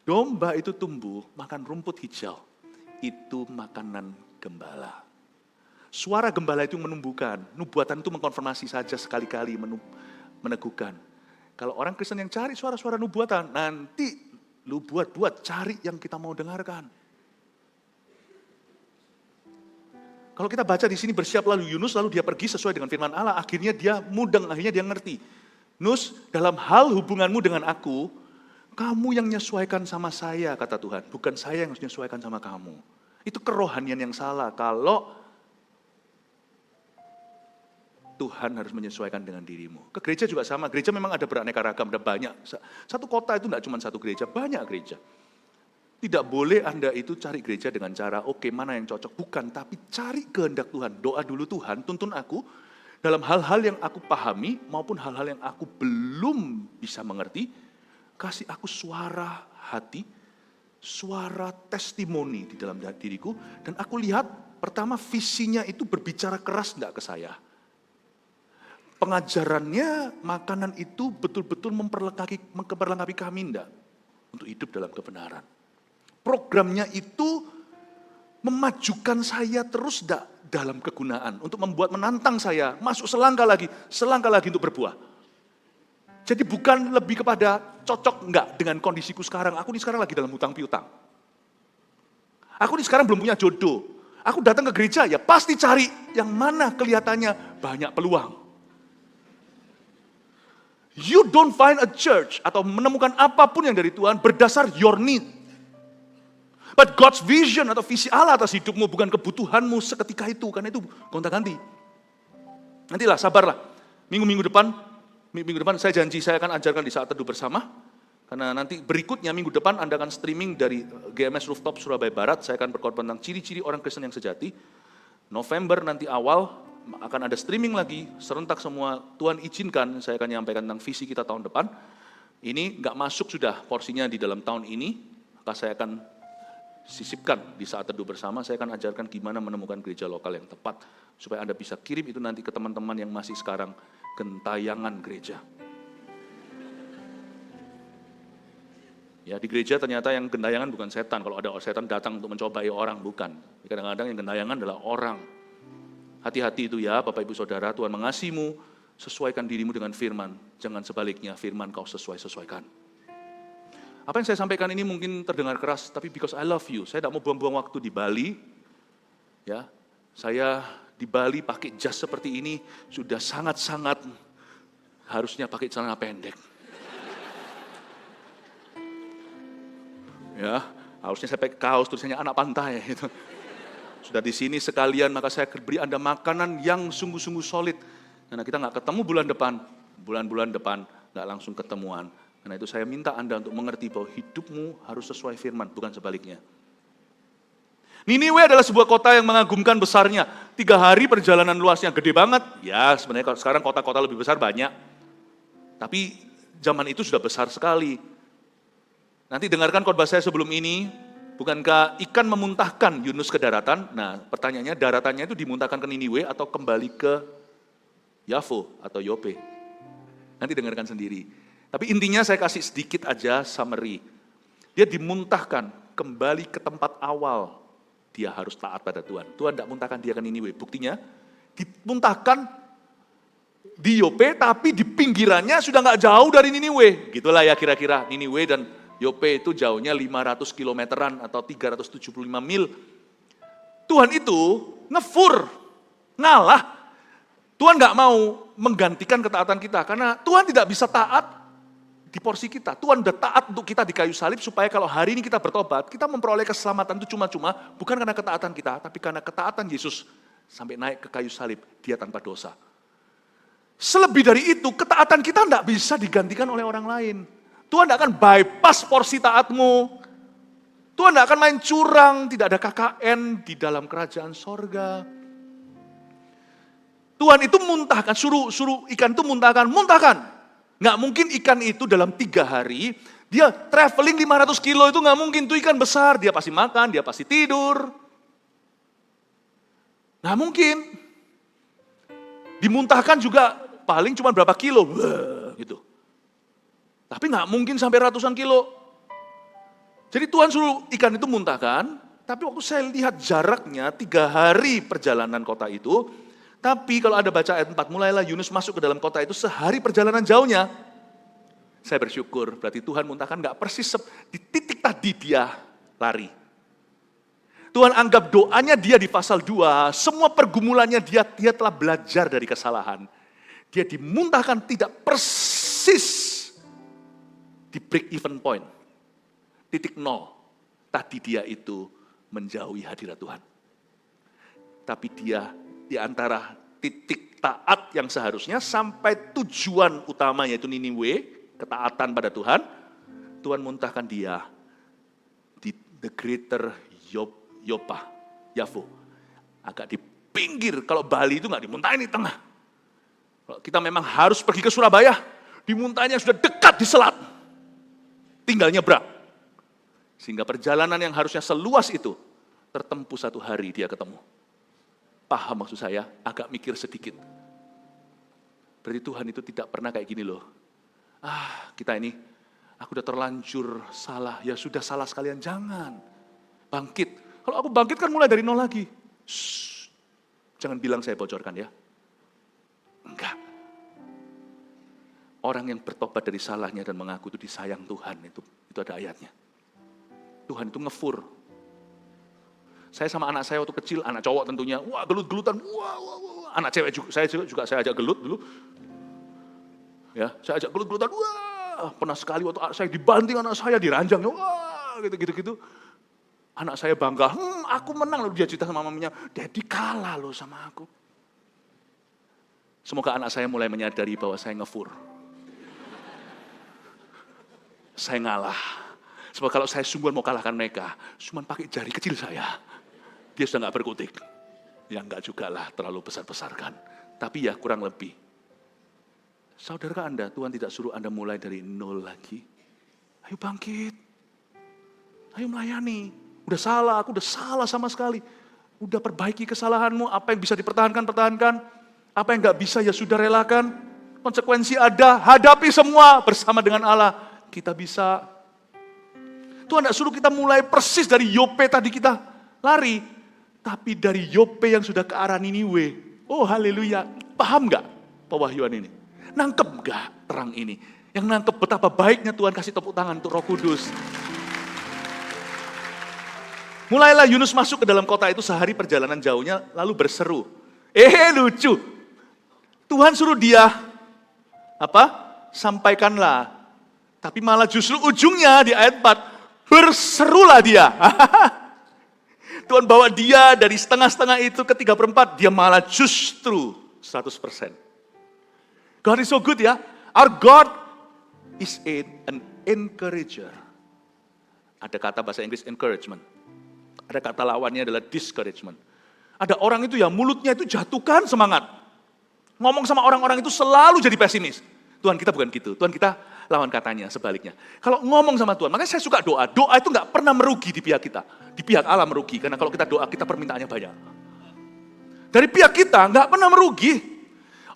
Domba itu tumbuh makan rumput hijau. Itu makanan gembala. Suara gembala itu menumbuhkan. Nubuatan itu mengkonfirmasi saja sekali-kali meneguhkan. Kalau orang Kristen yang cari suara-suara nubuatan, nanti lu buat cari yang kita mau dengarkan. Kalau kita baca di sini bersiap lalu Yunus, lalu dia pergi sesuai dengan firman Allah, akhirnya dia mudeng, akhirnya dia ngerti. Nus, dalam hal hubunganmu dengan aku, kamu yang menyesuaikan sama saya, kata Tuhan. Bukan saya yang harus menyesuaikan sama kamu. Itu kerohanian yang salah. Kalau Tuhan harus menyesuaikan dengan dirimu. Ke gereja juga sama. Gereja memang ada beraneka ragam, ada banyak. Satu kota itu tidak cuma satu gereja, banyak gereja. Tidak boleh Anda itu cari gereja dengan cara, oke, mana yang cocok. Bukan, tapi cari kehendak Tuhan. Doa dulu Tuhan, tuntun aku dalam hal-hal yang aku pahami maupun hal-hal yang aku belum bisa mengerti. Kasih aku suara hati, suara testimoni di dalam diriku. Dan aku lihat pertama visinya itu berbicara keras enggak ke saya. Pengajarannya, makanan itu betul-betul memperlengkapi kami enggak untuk hidup dalam kebenaran. Programnya itu memajukan saya terus dalam kegunaan. Untuk membuat menantang saya, masuk selangkah lagi untuk berbuah. Jadi bukan lebih kepada cocok enggak dengan kondisiku sekarang. Aku ini sekarang lagi dalam hutang piutang. Aku ini sekarang belum punya jodoh. Aku datang ke gereja ya pasti cari yang mana kelihatannya banyak peluang. You don't find a church atau menemukan apapun yang dari Tuhan berdasar your need. But God's vision atau visi Allah atas hidupmu bukan kebutuhanmu seketika itu. Karena itu gonta-ganti. Nantilah, sabarlah. Minggu depan saya janji saya akan ajarkan di saat teduh bersama. Karena nanti berikutnya minggu depan Anda akan streaming dari GMS Rooftop Surabaya Barat. Saya akan berkorban tentang ciri-ciri orang Kristen yang sejati. November nanti awal akan ada streaming lagi. Serentak semua, Tuhan izinkan saya akan menyampaikan tentang visi kita tahun depan. Ini nggak masuk sudah porsinya di dalam tahun ini. Maka saya akan sisipkan di saat teduh bersama, saya akan ajarkan gimana menemukan gereja lokal yang tepat. Supaya Anda bisa kirim itu nanti ke teman-teman yang masih sekarang gentayangan gereja. Ya, di gereja ternyata yang gentayangan bukan setan. Kalau ada setan datang untuk mencobai orang, bukan. Kadang-kadang yang gentayangan adalah orang. Hati-hati itu ya, Bapak Ibu Saudara, Tuhan mengasihimu, sesuaikan dirimu dengan firman. Jangan sebaliknya, firman kau sesuaikan. Apa yang saya sampaikan ini mungkin terdengar keras, tapi because I love you. Saya tidak mau buang-buang waktu di Bali. Ya, saya di Bali pakai jas seperti ini sudah sangat-sangat harusnya pakai celana pendek. Ya, harusnya saya pakai kaos tulisannya anak pantai gitu. Sudah di sini sekalian maka saya beri Anda makanan yang sungguh-sungguh solid. Karena kita nggak ketemu bulan-bulan depan nggak langsung ketemuan. Karena itu saya minta Anda untuk mengerti bahwa hidupmu harus sesuai firman, bukan sebaliknya. Niniwe adalah sebuah kota yang mengagumkan besarnya. 3 hari perjalanan luasnya gede banget. Ya sebenarnya sekarang kota-kota lebih besar banyak. Tapi zaman itu sudah besar sekali. Nanti dengarkan khotbah saya sebelum ini. Bukankah ikan memuntahkan Yunus ke daratan? Nah pertanyaannya daratannya itu dimuntahkan ke Niniwe atau kembali ke Yafo atau Yope? Nanti dengarkan sendiri. Tapi intinya saya kasih sedikit aja summary. Dia dimuntahkan kembali ke tempat awal. Dia harus taat pada Tuhan. Tuhan tidak muntahkan dia ke Niniwe. Buktinya dimuntahkan di Yope tapi di pinggirannya sudah nggak jauh dari Niniwe. Gitulah ya kira-kira. Niniwe dan Yope itu jauhnya 500 kilometeran atau 375 mil. Tuhan itu ngefur, ngalah. Tuhan nggak mau menggantikan ketaatan kita karena Tuhan tidak bisa taat di porsi kita. Tuhan udah taat untuk kita di kayu salib supaya kalau hari ini kita bertobat, kita memperoleh keselamatan itu cuma-cuma bukan karena ketaatan kita, tapi karena ketaatan Yesus sampai naik ke kayu salib, dia tanpa dosa. Selebih dari itu, ketaatan kita tidak bisa digantikan oleh orang lain. Tuhan tidak akan bypass porsi taatmu. Tuhan tidak akan main curang, tidak ada KKN di dalam kerajaan sorga. Tuhan itu muntahkan, suruh ikan itu muntahkan. Nggak mungkin ikan itu dalam 3 hari, dia traveling 500 kilo itu nggak mungkin, itu ikan besar, dia pasti makan, dia pasti tidur. Nggak mungkin. Dimuntahkan juga paling cuma berapa kilo, gitu. Tapi nggak mungkin sampai ratusan kilo. Jadi Tuhan suruh ikan itu muntahkan, tapi waktu saya lihat jaraknya 3 hari perjalanan kota itu, tapi kalau ada baca ayat 4, mulailah Yunus masuk ke dalam kota itu sehari perjalanan jauhnya. Saya bersyukur, berarti Tuhan muntahkan nggak persis di titik tadi dia lari. Tuhan anggap doanya dia di pasal 2, semua pergumulannya dia telah belajar dari kesalahan. Dia dimuntahkan tidak persis di break even point, titik 0. Tadi dia itu menjauhi hadirat Tuhan. Tapi dia di antara titik taat yang seharusnya sampai tujuan utama yaitu Niniwe, ketaatan pada Tuhan, Tuhan muntahkan dia di the greater Yafo. Agak di pinggir, kalau Bali itu nggak dimuntahin di tengah. Kalau kita memang harus pergi ke Surabaya, dimuntahnya sudah dekat di selat. Tinggal nyebrang. Sehingga perjalanan yang harusnya seluas itu, tertempuh 1 hari dia ketemu. Paham maksud saya? Agak mikir sedikit. Berarti Tuhan itu tidak pernah kayak gini loh. Kita ini, aku udah terlanjur salah. Ya sudah salah sekalian, jangan. Bangkit. Kalau aku bangkit kan mulai dari 0 lagi. Shh, jangan bilang saya bocorkan ya. Enggak. Orang yang bertobat dari salahnya dan mengaku itu disayang Tuhan, itu ada ayatnya. Tuhan itu ngefur. Saya sama anak saya waktu kecil, anak cowok tentunya, wah gelut-gelutan, wah. Anak cewek juga, saya ajak gelut dulu. Ya, saya ajak gelut-gelutan, wah. Pernah sekali waktu saya dibanting anak saya diranjang, wah, gitu. Anak saya bangga, aku menang, lalu dia cerita sama mamanya, Daddy kalah loh sama aku. Semoga anak saya mulai menyadari bahwa saya ngefur. Saya ngalah. Sebab kalau saya sungguhan mau kalahkan mereka, cuma pakai jari kecil saya. Dia sudah nggak berkutik. Ya enggak juga lah, terlalu besar-besarkan. Tapi ya kurang lebih. Saudara Anda, Tuhan tidak suruh Anda mulai dari 0 lagi. Ayo bangkit. Ayo melayani. Udah salah, aku udah salah sama sekali. Udah perbaiki kesalahanmu, apa yang bisa dipertahankan, pertahankan. Apa yang nggak bisa ya sudah relakan. Konsekuensi ada, hadapi semua bersama dengan Allah. Kita bisa. Tuhan tidak suruh kita mulai persis dari Yope tadi kita lari. Tapi dari Yope yang sudah ke arah Niniwe. Oh haleluya. Paham gak pewahyuan ini? Nangkep gak terang ini? Yang nangkep betapa baiknya Tuhan kasih tepuk tangan untuk Roh Kudus. Mulailah Yunus masuk ke dalam kota itu sehari perjalanan jauhnya lalu berseru. Lucu. Tuhan suruh dia sampaikanlah. Tapi malah justru ujungnya di ayat 4, berserulah dia. Tuhan bawa dia dari setengah-setengah itu ke 3/4, dia malah justru 100%. God is so good ya. Our God is an encourager. Ada kata bahasa Inggris encouragement. Ada kata lawannya adalah discouragement. Ada orang itu ya mulutnya itu jatuhkan semangat. Ngomong sama orang-orang itu selalu jadi pesimis. Tuhan kita bukan gitu. Tuhan kita lawan katanya, sebaliknya. Kalau ngomong sama Tuhan, makanya saya suka doa. Doa itu nggak pernah merugi di pihak kita. Di pihak Allah merugi, karena kalau kita doa, kita permintaannya banyak. Dari pihak kita nggak pernah merugi.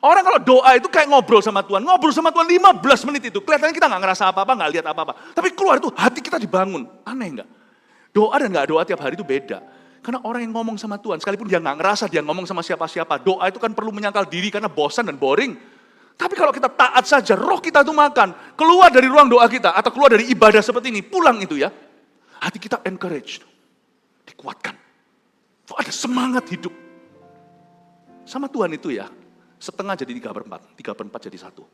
Orang kalau doa itu kayak ngobrol sama Tuhan 15 menit itu. Kelihatannya kita nggak ngerasa apa-apa, nggak lihat apa-apa. Tapi keluar itu hati kita dibangun. Aneh nggak? Doa dan nggak doa tiap hari itu beda. Karena orang yang ngomong sama Tuhan, sekalipun dia nggak ngerasa dia ngomong sama siapa-siapa, doa itu kan perlu menyangkal diri karena bosan dan boring. Tapi kalau kita taat saja, roh kita itu makan, keluar dari ruang doa kita, atau keluar dari ibadah seperti ini, pulang itu ya, hati kita encouraged, dikuatkan. Ada semangat hidup. Sama Tuhan itu ya, setengah jadi 3/4 jadi 1.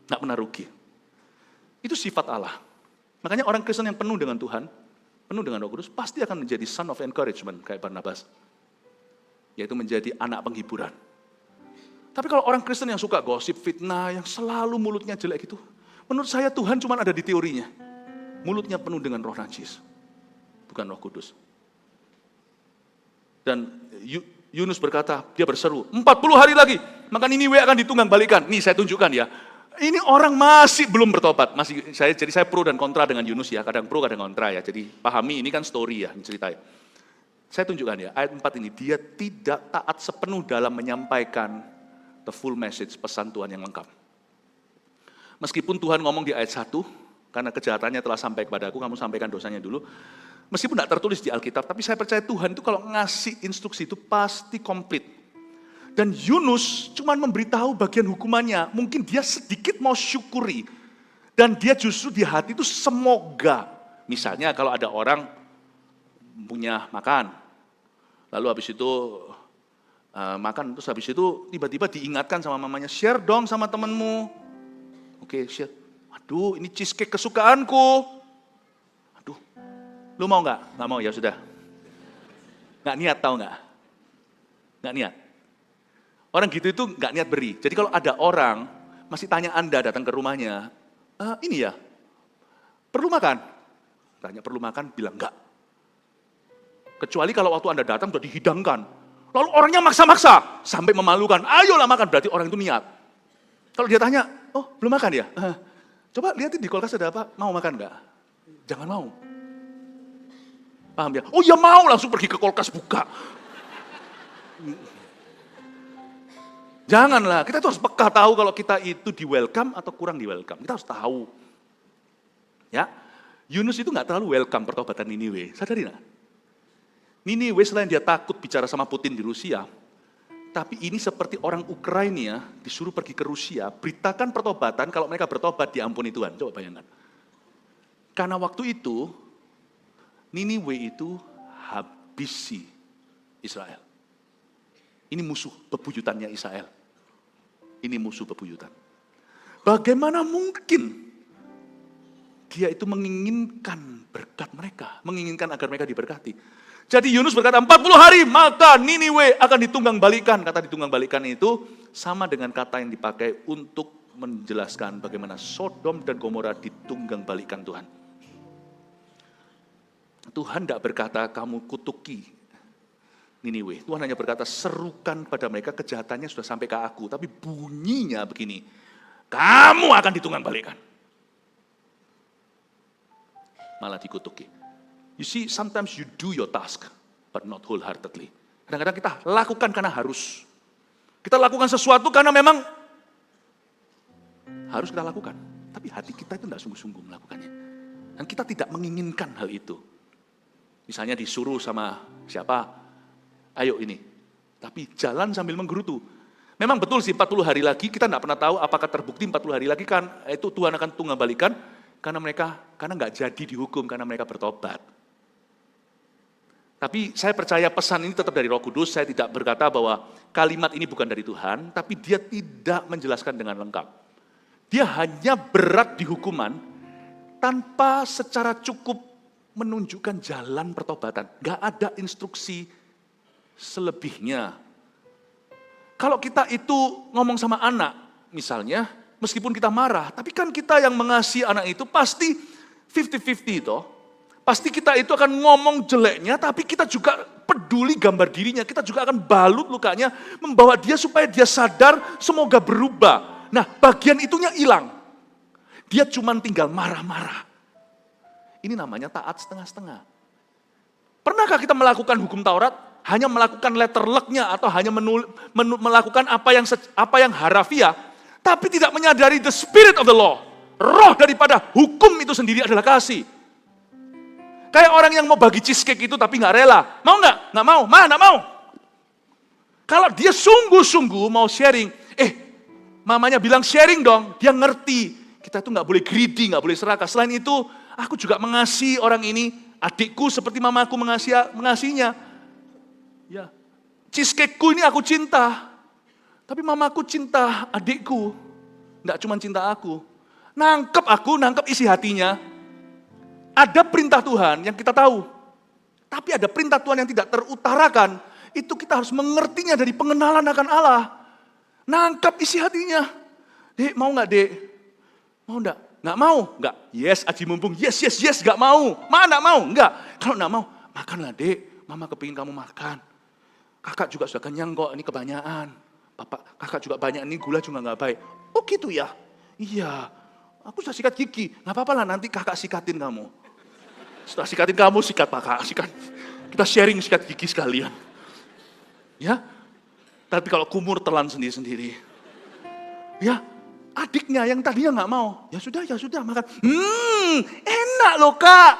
Nggak pernah rugi. Itu sifat Allah. Makanya orang Kristen yang penuh dengan Tuhan, penuh dengan Roh Kudus, pasti akan menjadi son of encouragement, kayak Barnabas. Yaitu menjadi anak penghiburan. Tapi kalau orang Kristen yang suka gosip, fitnah, yang selalu mulutnya jelek gitu, menurut saya Tuhan cuma ada di teorinya. Mulutnya penuh dengan roh najis, bukan Roh Kudus. Dan Yunus berkata, dia berseru, 40 hari lagi, maka Niniwe akan ditunggang balikan. Nih saya tunjukkan ya, ini orang masih belum bertobat. Jadi saya pro dan kontra dengan Yunus ya, kadang pro kadang kontra ya. Jadi pahami ini kan story ya, ceritanya. Saya tunjukkan ya, ayat 4 ini, dia tidak taat sepenuh dalam menyampaikan the full message, pesan Tuhan yang lengkap. Meskipun Tuhan ngomong di ayat 1, karena kejahatannya telah sampai kepadaku, kamu sampaikan dosanya dulu. Meskipun tidak tertulis di Alkitab, tapi saya percaya Tuhan itu kalau ngasih instruksi itu pasti komplit. Dan Yunus cuma memberitahu bagian hukumannya, mungkin dia sedikit mau syukuri. Dan dia justru di hati itu semoga. Misalnya kalau ada orang punya makan, lalu habis itu makan, terus habis itu tiba-tiba diingatkan sama mamanya, share dong sama temenmu. Oke, share. Aduh, ini cheesecake kesukaanku. Aduh, lu mau nggak? Nggak mau, ya sudah. Nggak niat, tahu nggak? Nggak niat. Orang gitu itu nggak niat beri. Jadi kalau ada orang masih tanya Anda datang ke rumahnya, ini ya, perlu makan? Tanya perlu makan, bilang enggak. Kecuali kalau waktu Anda datang sudah dihidangkan. Lalu orangnya maksa-maksa, sampai memalukan. Ayolah makan, berarti orang itu niat. Kalau dia tanya, oh belum makan ya? Coba lihatin di kulkas ada apa, mau makan enggak? Jangan mau. Paham ya? Oh ya mau, langsung pergi ke kulkas buka. Janganlah, kita tuh harus peka tahu kalau kita itu di welcome atau kurang di welcome. Kita harus tahu. Ya, Yunus itu nggak terlalu welcome pertobatan Niniwe, sadari nggak? Niniwe selain dia takut bicara sama Putin di Rusia, tapi ini seperti orang Ukraina disuruh pergi ke Rusia, beritakan pertobatan, kalau mereka bertobat diampuni Tuhan. Coba bayangkan. Karena waktu itu, Niniwe itu habisi Israel. Ini musuh bebuyutannya Israel. Ini musuh bebuyutan. Bagaimana mungkin dia itu menginginkan berkat mereka, menginginkan agar mereka diberkati. Jadi Yunus berkata 40 hari maka Niniwe akan ditunggang balikan. Kata ditunggang balikan itu sama dengan kata yang dipakai untuk menjelaskan bagaimana Sodom dan Gomora ditunggang balikan Tuhan. Tuhan tidak berkata kamu kutuki Niniwe. Tuhan hanya berkata serukan pada mereka, kejahatannya sudah sampai ke aku. Tapi bunyinya begini, kamu akan ditunggang balikan. Malah dikutuki. You see, sometimes you do your task, but not wholeheartedly. Kadang-kadang kita lakukan karena harus. Kita lakukan sesuatu karena memang harus kita lakukan. Tapi hati kita itu tidak sungguh-sungguh melakukannya. Dan kita tidak menginginkan hal itu. Misalnya disuruh sama siapa, ayo ini. Tapi jalan sambil menggerutu. Memang betul sih 40 hari lagi, kita tidak pernah tahu apakah terbukti 40 hari lagi kan, itu Tuhan akan tunggang balikan, karena nggak jadi dihukum, karena mereka bertobat. Tapi saya percaya pesan ini tetap dari Roh Kudus, saya tidak berkata bahwa kalimat ini bukan dari Tuhan, tapi dia tidak menjelaskan dengan lengkap. Dia hanya berat di hukuman, tanpa secara cukup menunjukkan jalan pertobatan. Nggak ada instruksi selebihnya. Kalau kita itu ngomong sama anak, misalnya, meskipun kita marah, tapi kan kita yang mengasihi anak itu pasti 50-50 toh. Pasti kita itu akan ngomong jeleknya, tapi kita juga peduli gambar dirinya. Kita juga akan balut lukanya, membawa dia supaya dia sadar, semoga berubah. Nah, bagian itunya hilang. Dia cuma tinggal marah-marah. Ini namanya taat setengah-setengah. Pernahkah kita melakukan hukum Taurat, hanya melakukan letter luck-nya, atau hanya melakukan apa yang harafiah, tapi tidak menyadari the spirit of the law. Roh daripada hukum itu sendiri adalah kasih. Kayak orang yang mau bagi cheesecake itu tapi nggak rela. Mau nggak? Nggak mau. Nggak mau. Kalau dia sungguh-sungguh mau sharing, mamanya bilang sharing dong, dia ngerti. Kita itu nggak boleh greedy, nggak boleh serakah. Selain itu, aku juga mengasihi orang ini, adikku seperti mamaku mengasihinya. Ya, cheesecake-ku ini aku cinta. Tapi mamaku cinta adikku, nggak cuma cinta aku. Nangkep isi hatinya. Ada perintah Tuhan yang kita tahu. Tapi ada perintah Tuhan yang tidak terutarakan. Itu kita harus mengertinya dari pengenalan akan Allah. Nangkap isi hatinya. Dek, mau nggak dek? Mau nggak? Nggak mau? Nggak. Yes, aji mumpung. Yes, nggak mau. Mana mau? Nggak. Kalau nggak mau, makanlah dek. Mama kepingin kamu makan. Kakak juga sudah kenyang kok, ini kebanyakan. Kakak juga banyak, ini gula juga nggak baik. Oh gitu ya? Iya. Aku sudah sikat gigi. Nggak apa-apa lah, nanti kakak sikatin kamu. Setelah sikatin kamu, sikat kakak. Kita sharing sikat gigi sekalian. Ya. Tapi kalau kumur telan sendiri-sendiri. Ya, adiknya yang tadinya nggak mau. Ya sudah makan. Enak loh Kak.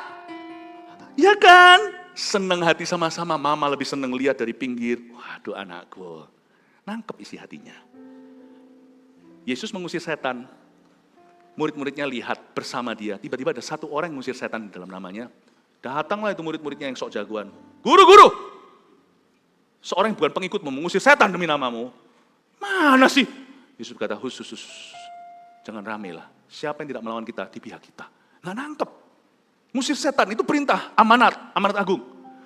Ya kan? Seneng hati sama-sama. Mama lebih seneng lihat dari pinggir. Waduh anakku. Nangkep isi hatinya. Yesus mengusir setan. Murid-muridnya lihat bersama dia. Tiba-tiba ada satu orang yang mengusir setan di dalam namanya. Datanglah itu murid-muridnya yang sok jagoan. Guru! Seorang yang bukan pengikut mengusir setan demi namamu. Mana sih? Yesus berkata, khusus. Jangan rame lah. Siapa yang tidak melawan kita, di pihak kita. Nggak nangkep. Ngusir setan itu perintah, amanat agung.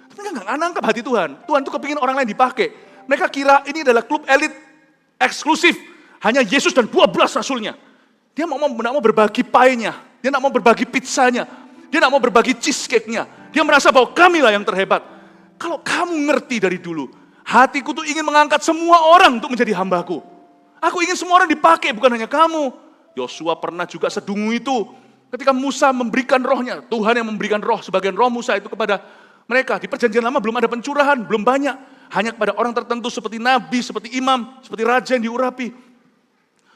Tapi nggak nangkep hati Tuhan. Tuhan tuh kepingin orang lain dipakai. Mereka kira ini adalah klub elit eksklusif. Hanya Yesus dan 12 rasulnya. Dia nggak mau berbagi pie-nya. Dia nggak mau berbagi pizzanya. Dia nggak mau berbagi cheesecake-nya. Dia merasa bahwa kamilah yang terhebat. Kalau kamu ngerti dari dulu, hatiku tuh ingin mengangkat semua orang untuk menjadi hambaku. Aku ingin semua orang dipakai, bukan hanya kamu. Yosua pernah juga sedungu itu. Ketika Musa memberikan rohnya, Tuhan yang memberikan roh, sebagian roh Musa itu kepada mereka. Di perjanjian lama belum ada pencurahan, belum banyak. Hanya kepada orang tertentu seperti nabi, seperti imam, seperti raja yang diurapi.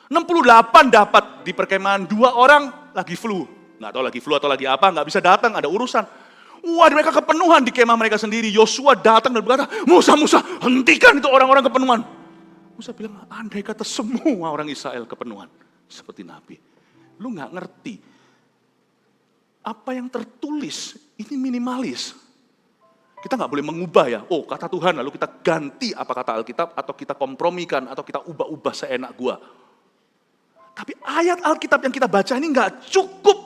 68 dapat di perkemahan, 2 orang lagi flu. Nggak tahu lagi flu atau lagi apa, nggak bisa datang, ada urusan. Wah, mereka kepenuhan di kemah mereka sendiri. Yosua datang dan berkata, Musa, hentikan itu orang-orang kepenuhan. Musa bilang, andai kata semua orang Israel kepenuhan. Seperti nabi. Lu nggak ngerti. Apa yang tertulis ini minimalis. Kita nggak boleh mengubah ya. Oh, kata Tuhan lalu kita ganti apa kata Alkitab atau kita kompromikan atau kita ubah-ubah seenak gua. Tapi ayat Alkitab yang kita baca ini nggak cukup.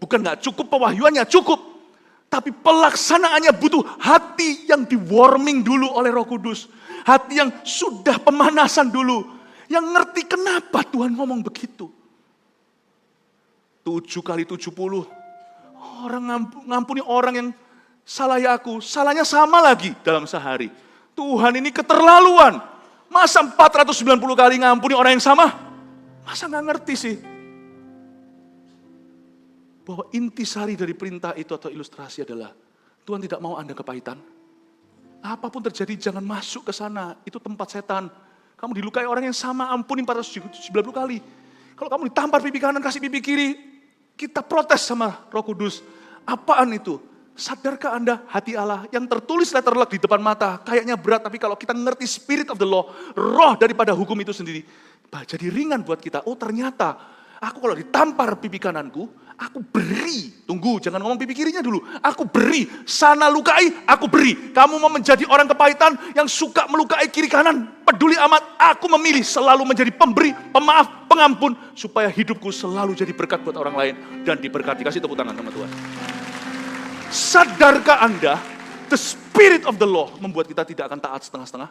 Bukan nggak cukup pewahyuannya, cukup. Tapi pelaksanaannya butuh hati yang di-warming dulu oleh Roh Kudus. Hati yang sudah pemanasan dulu. Yang ngerti kenapa Tuhan ngomong begitu. 7 kali 70. Orang ngampuni orang yang salah ya aku. Salahnya sama lagi dalam sehari. Tuhan ini keterlaluan. Masa 490 kali ngampuni orang yang sama? Masa gak ngerti sih? Bahwa intisari dari perintah itu atau ilustrasi adalah Tuhan tidak mau Anda kepahitan. Apapun terjadi jangan masuk ke sana. Itu tempat setan. Kamu dilukai orang yang sama, ampuni 490 kali. Kalau kamu ditampar pipi kanan, kasih pipi kiri, kita protes sama Roh Kudus. Apaan itu? Sadarkah Anda hati Allah yang tertulis letterlock di depan mata? Kayaknya berat, tapi kalau kita ngerti spirit of the law, roh daripada hukum itu sendiri, jadi ringan buat kita. Oh ternyata, aku kalau ditampar pipi kananku, aku beri. Tunggu, jangan ngomong pipi kirinya dulu. Aku beri. Sana lukai, aku beri. Kamu mau menjadi orang kepahitan yang suka melukai kiri kanan. Peduli amat, aku memilih selalu menjadi pemberi, pemaaf, pengampun. Supaya hidupku selalu jadi berkat buat orang lain. Dan diberkati. Kasih tepuk tangan sama Tuhan. Sadarkah Anda, the spirit of the law membuat kita tidak akan taat setengah-setengah?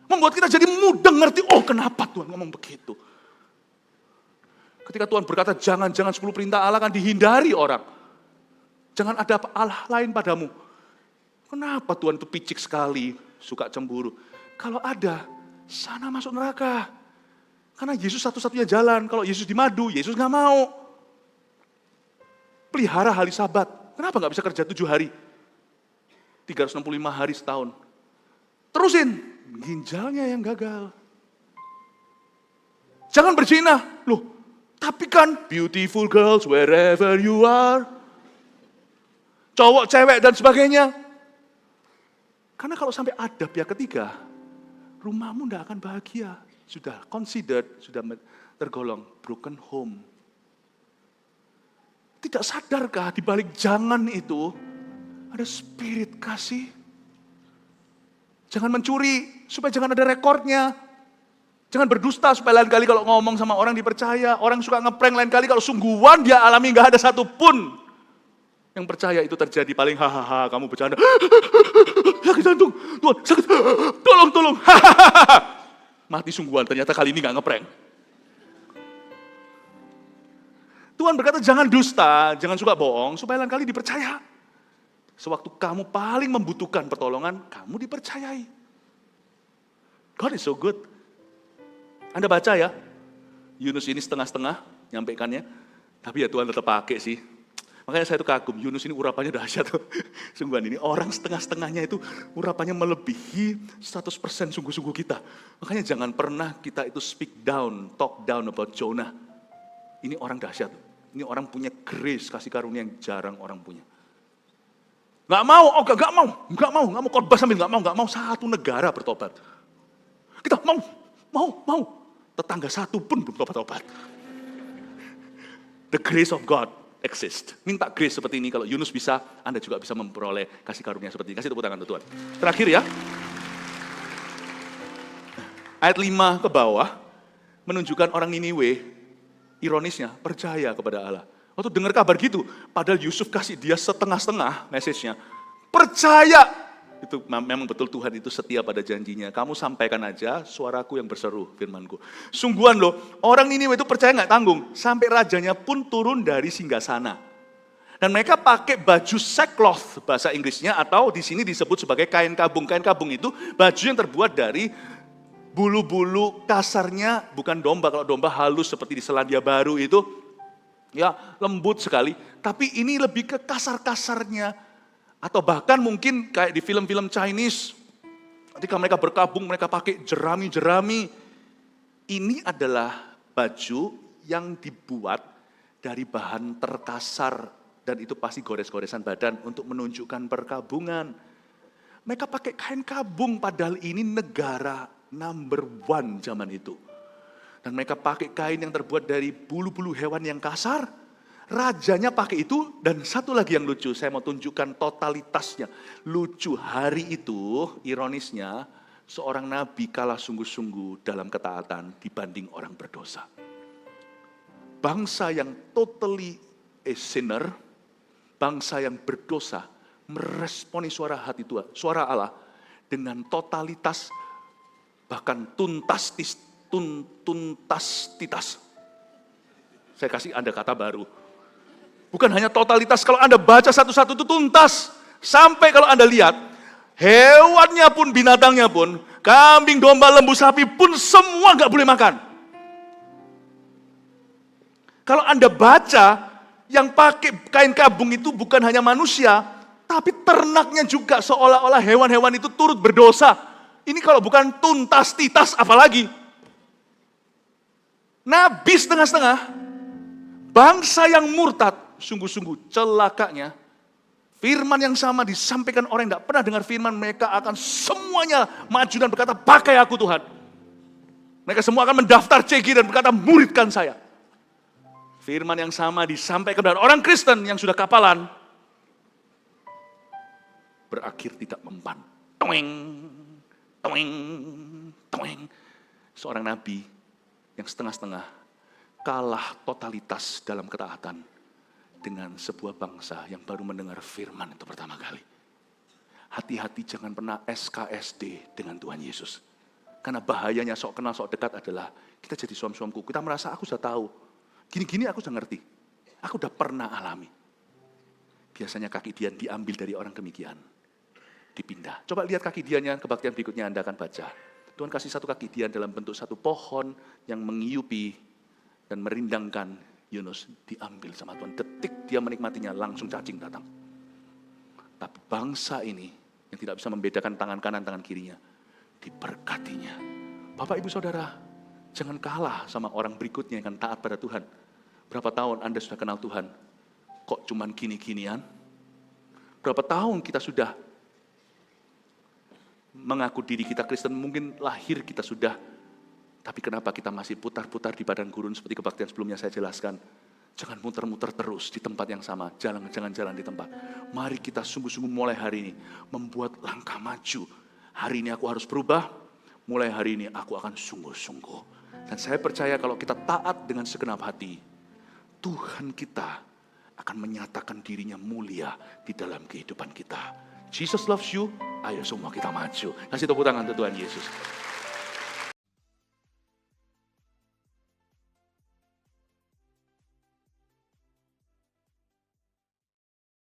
Membuat kita jadi mudah ngerti, oh kenapa Tuhan ngomong begitu. Ketika Tuhan berkata, jangan 10 perintah Allah kan dihindari orang. Jangan ada Allah lain padamu. Kenapa Tuhan itu picik sekali, suka cemburu? Kalau ada, sana masuk neraka. Karena Yesus satu-satunya jalan. Kalau Yesus dimadu, Yesus gak mau. Pelihara hari Sabat. Kenapa gak bisa kerja 7 hari? 365 hari setahun. Terusin, ginjalnya yang gagal. Jangan berzina. Loh, tapi kan beautiful girls wherever you are. Cowok, cewek, dan sebagainya. Karena kalau sampai ada pihak ketiga, rumahmu tidak akan bahagia. Sudah considered, sudah tergolong broken home. Tidak sadarkah di balik jangan itu ada spirit kasih? Jangan mencuri supaya jangan ada rekornya. Jangan berdusta supaya lain kali kalau ngomong sama orang dipercaya. Orang suka ngeprank lain kali kalau sungguhan dia alami gak ada satupun yang percaya itu terjadi. Paling hahaha kamu bercanda. Sakit jantung, Tuhan sakit, tolong. Mati sungguhan ternyata kali ini gak ngeprank. Tuhan berkata jangan dusta, jangan suka bohong supaya lain kali dipercaya. Sewaktu kamu paling membutuhkan pertolongan, kamu dipercayai. God is so good. Anda baca ya, Yunus ini setengah-setengah nyampaikannya. Tapi ya Tuhan tetap pakai sih. Makanya saya tuh kagum, Yunus ini urapannya dahsyat tuh. Sungguhan ini orang setengah-setengahnya itu urapannya melebihi 100% sungguh-sungguh kita. Makanya jangan pernah kita itu speak down, talk down about Jonah. Ini orang dahsyat. Ini orang punya grace, kasih karunia yang jarang orang punya. Nggak mau khotbah sambil nggak mau satu negara bertobat. Kita mau. Tetangga satu pun belum tobat-tobat. The grace of God exist. Minta grace seperti ini, kalau Yunus bisa, Anda juga bisa memperoleh kasih karunia seperti ini. Kasih tepuk tangan untuk Tuhan. Terakhir ya. Ayat 5 ke bawah, menunjukkan orang Niniwe, ironisnya, percaya kepada Allah. Waktu dengar kabar gitu, padahal Yusuf kasih dia setengah-setengah message-nya. Percaya! Itu memang betul Tuhan itu setia pada janjinya. Kamu sampaikan aja suaraku yang berseru, firmanku. Sungguhan loh, orang Niniwe itu percaya nggak tanggung. Sampai rajanya pun turun dari singgasana. Dan mereka pakai baju sackcloth, bahasa Inggrisnya, atau di sini disebut sebagai kain kabung. Kain kabung itu baju yang terbuat dari bulu-bulu kasarnya, bukan domba. Kalau domba halus seperti di Selandia Baru itu, ya lembut sekali. Tapi ini lebih ke kasar-kasarnya. Atau bahkan mungkin kayak di film-film Chinese, ketika mereka berkabung, mereka pakai jerami-jerami. Ini adalah baju yang dibuat dari bahan terkasar, dan itu pasti gores-goresan badan untuk menunjukkan perkabungan. Mereka pakai kain kabung, padahal ini negara number one zaman itu. Dan mereka pakai kain yang terbuat dari bulu-bulu hewan yang kasar. Rajanya pakai itu, dan satu lagi yang lucu, saya mau tunjukkan totalitasnya. Lucu, hari itu, ironisnya, seorang nabi kalah sungguh-sungguh dalam ketaatan dibanding orang berdosa. Bangsa yang totally a sinner, bangsa yang berdosa, meresponi suara hati Tuhan, suara Allah, dengan totalitas, bahkan tuntas titas. Saya kasih Anda kata baru. Bukan hanya totalitas, kalau Anda baca satu-satu itu tuntas. Sampai kalau Anda lihat, hewannya pun, binatangnya pun, kambing, domba, lembu, sapi pun semua nggak boleh makan. Kalau Anda baca, yang pakai kain kabung itu bukan hanya manusia, tapi ternaknya juga, seolah-olah hewan-hewan itu turut berdosa. Ini kalau bukan tuntas titas apalagi. Nabi setengah-setengah, bangsa yang murtad, sungguh-sungguh celakanya. Firman yang sama disampaikan orang yang tidak pernah dengar firman, mereka akan semuanya maju dan berkata, pakai aku Tuhan. Mereka semua akan mendaftar CG dan berkata, muridkan saya. Firman yang sama disampaikan kepada orang Kristen yang sudah kapalan, berakhir tidak mempan. Toeng. Seorang nabi yang setengah-setengah kalah totalitas dalam ketaatan dengan sebuah bangsa yang baru mendengar firman itu pertama kali. Hati-hati jangan pernah SKSD dengan Tuhan Yesus. Karena bahayanya sok kenal sok dekat adalah kita jadi suam-suamku. Kita merasa aku sudah tahu. Gini-gini aku sudah ngerti. Aku sudah pernah alami. Biasanya kaki Dian diambil dari orang demikian. Dipindah. Coba lihat kaki Diannya, kebaktian berikutnya Anda akan baca. Tuhan kasih satu kaki Dian dalam bentuk satu pohon yang mengiyupi dan merindangkan Yunus, diambil sama Tuhan. Detik dia menikmatinya, langsung cacing datang. Tapi bangsa ini yang tidak bisa membedakan tangan kanan, tangan kirinya, diberkatinya. Bapak, Ibu, Saudara, jangan kalah sama orang berikutnya yang akan taat pada Tuhan. Berapa tahun Anda sudah kenal Tuhan? Kok cuman gini-ginian? Berapa tahun kita sudah mengaku diri kita Kristen, mungkin lahir kita sudah, tapi kenapa kita masih putar-putar di padang gurun seperti kebaktian sebelumnya saya jelaskan. Jangan muter-muter terus di tempat yang sama, jangan jalan di tempat. Mari kita sungguh-sungguh mulai hari ini membuat langkah maju. Hari ini aku harus berubah, mulai hari ini aku akan sungguh-sungguh. Dan saya percaya kalau kita taat dengan segenap hati, Tuhan kita akan menyatakan dirinya mulia di dalam kehidupan kita. Jesus loves you, ayo semua kita maju. Kasih tepuk tangan untuk Tuhan Yesus.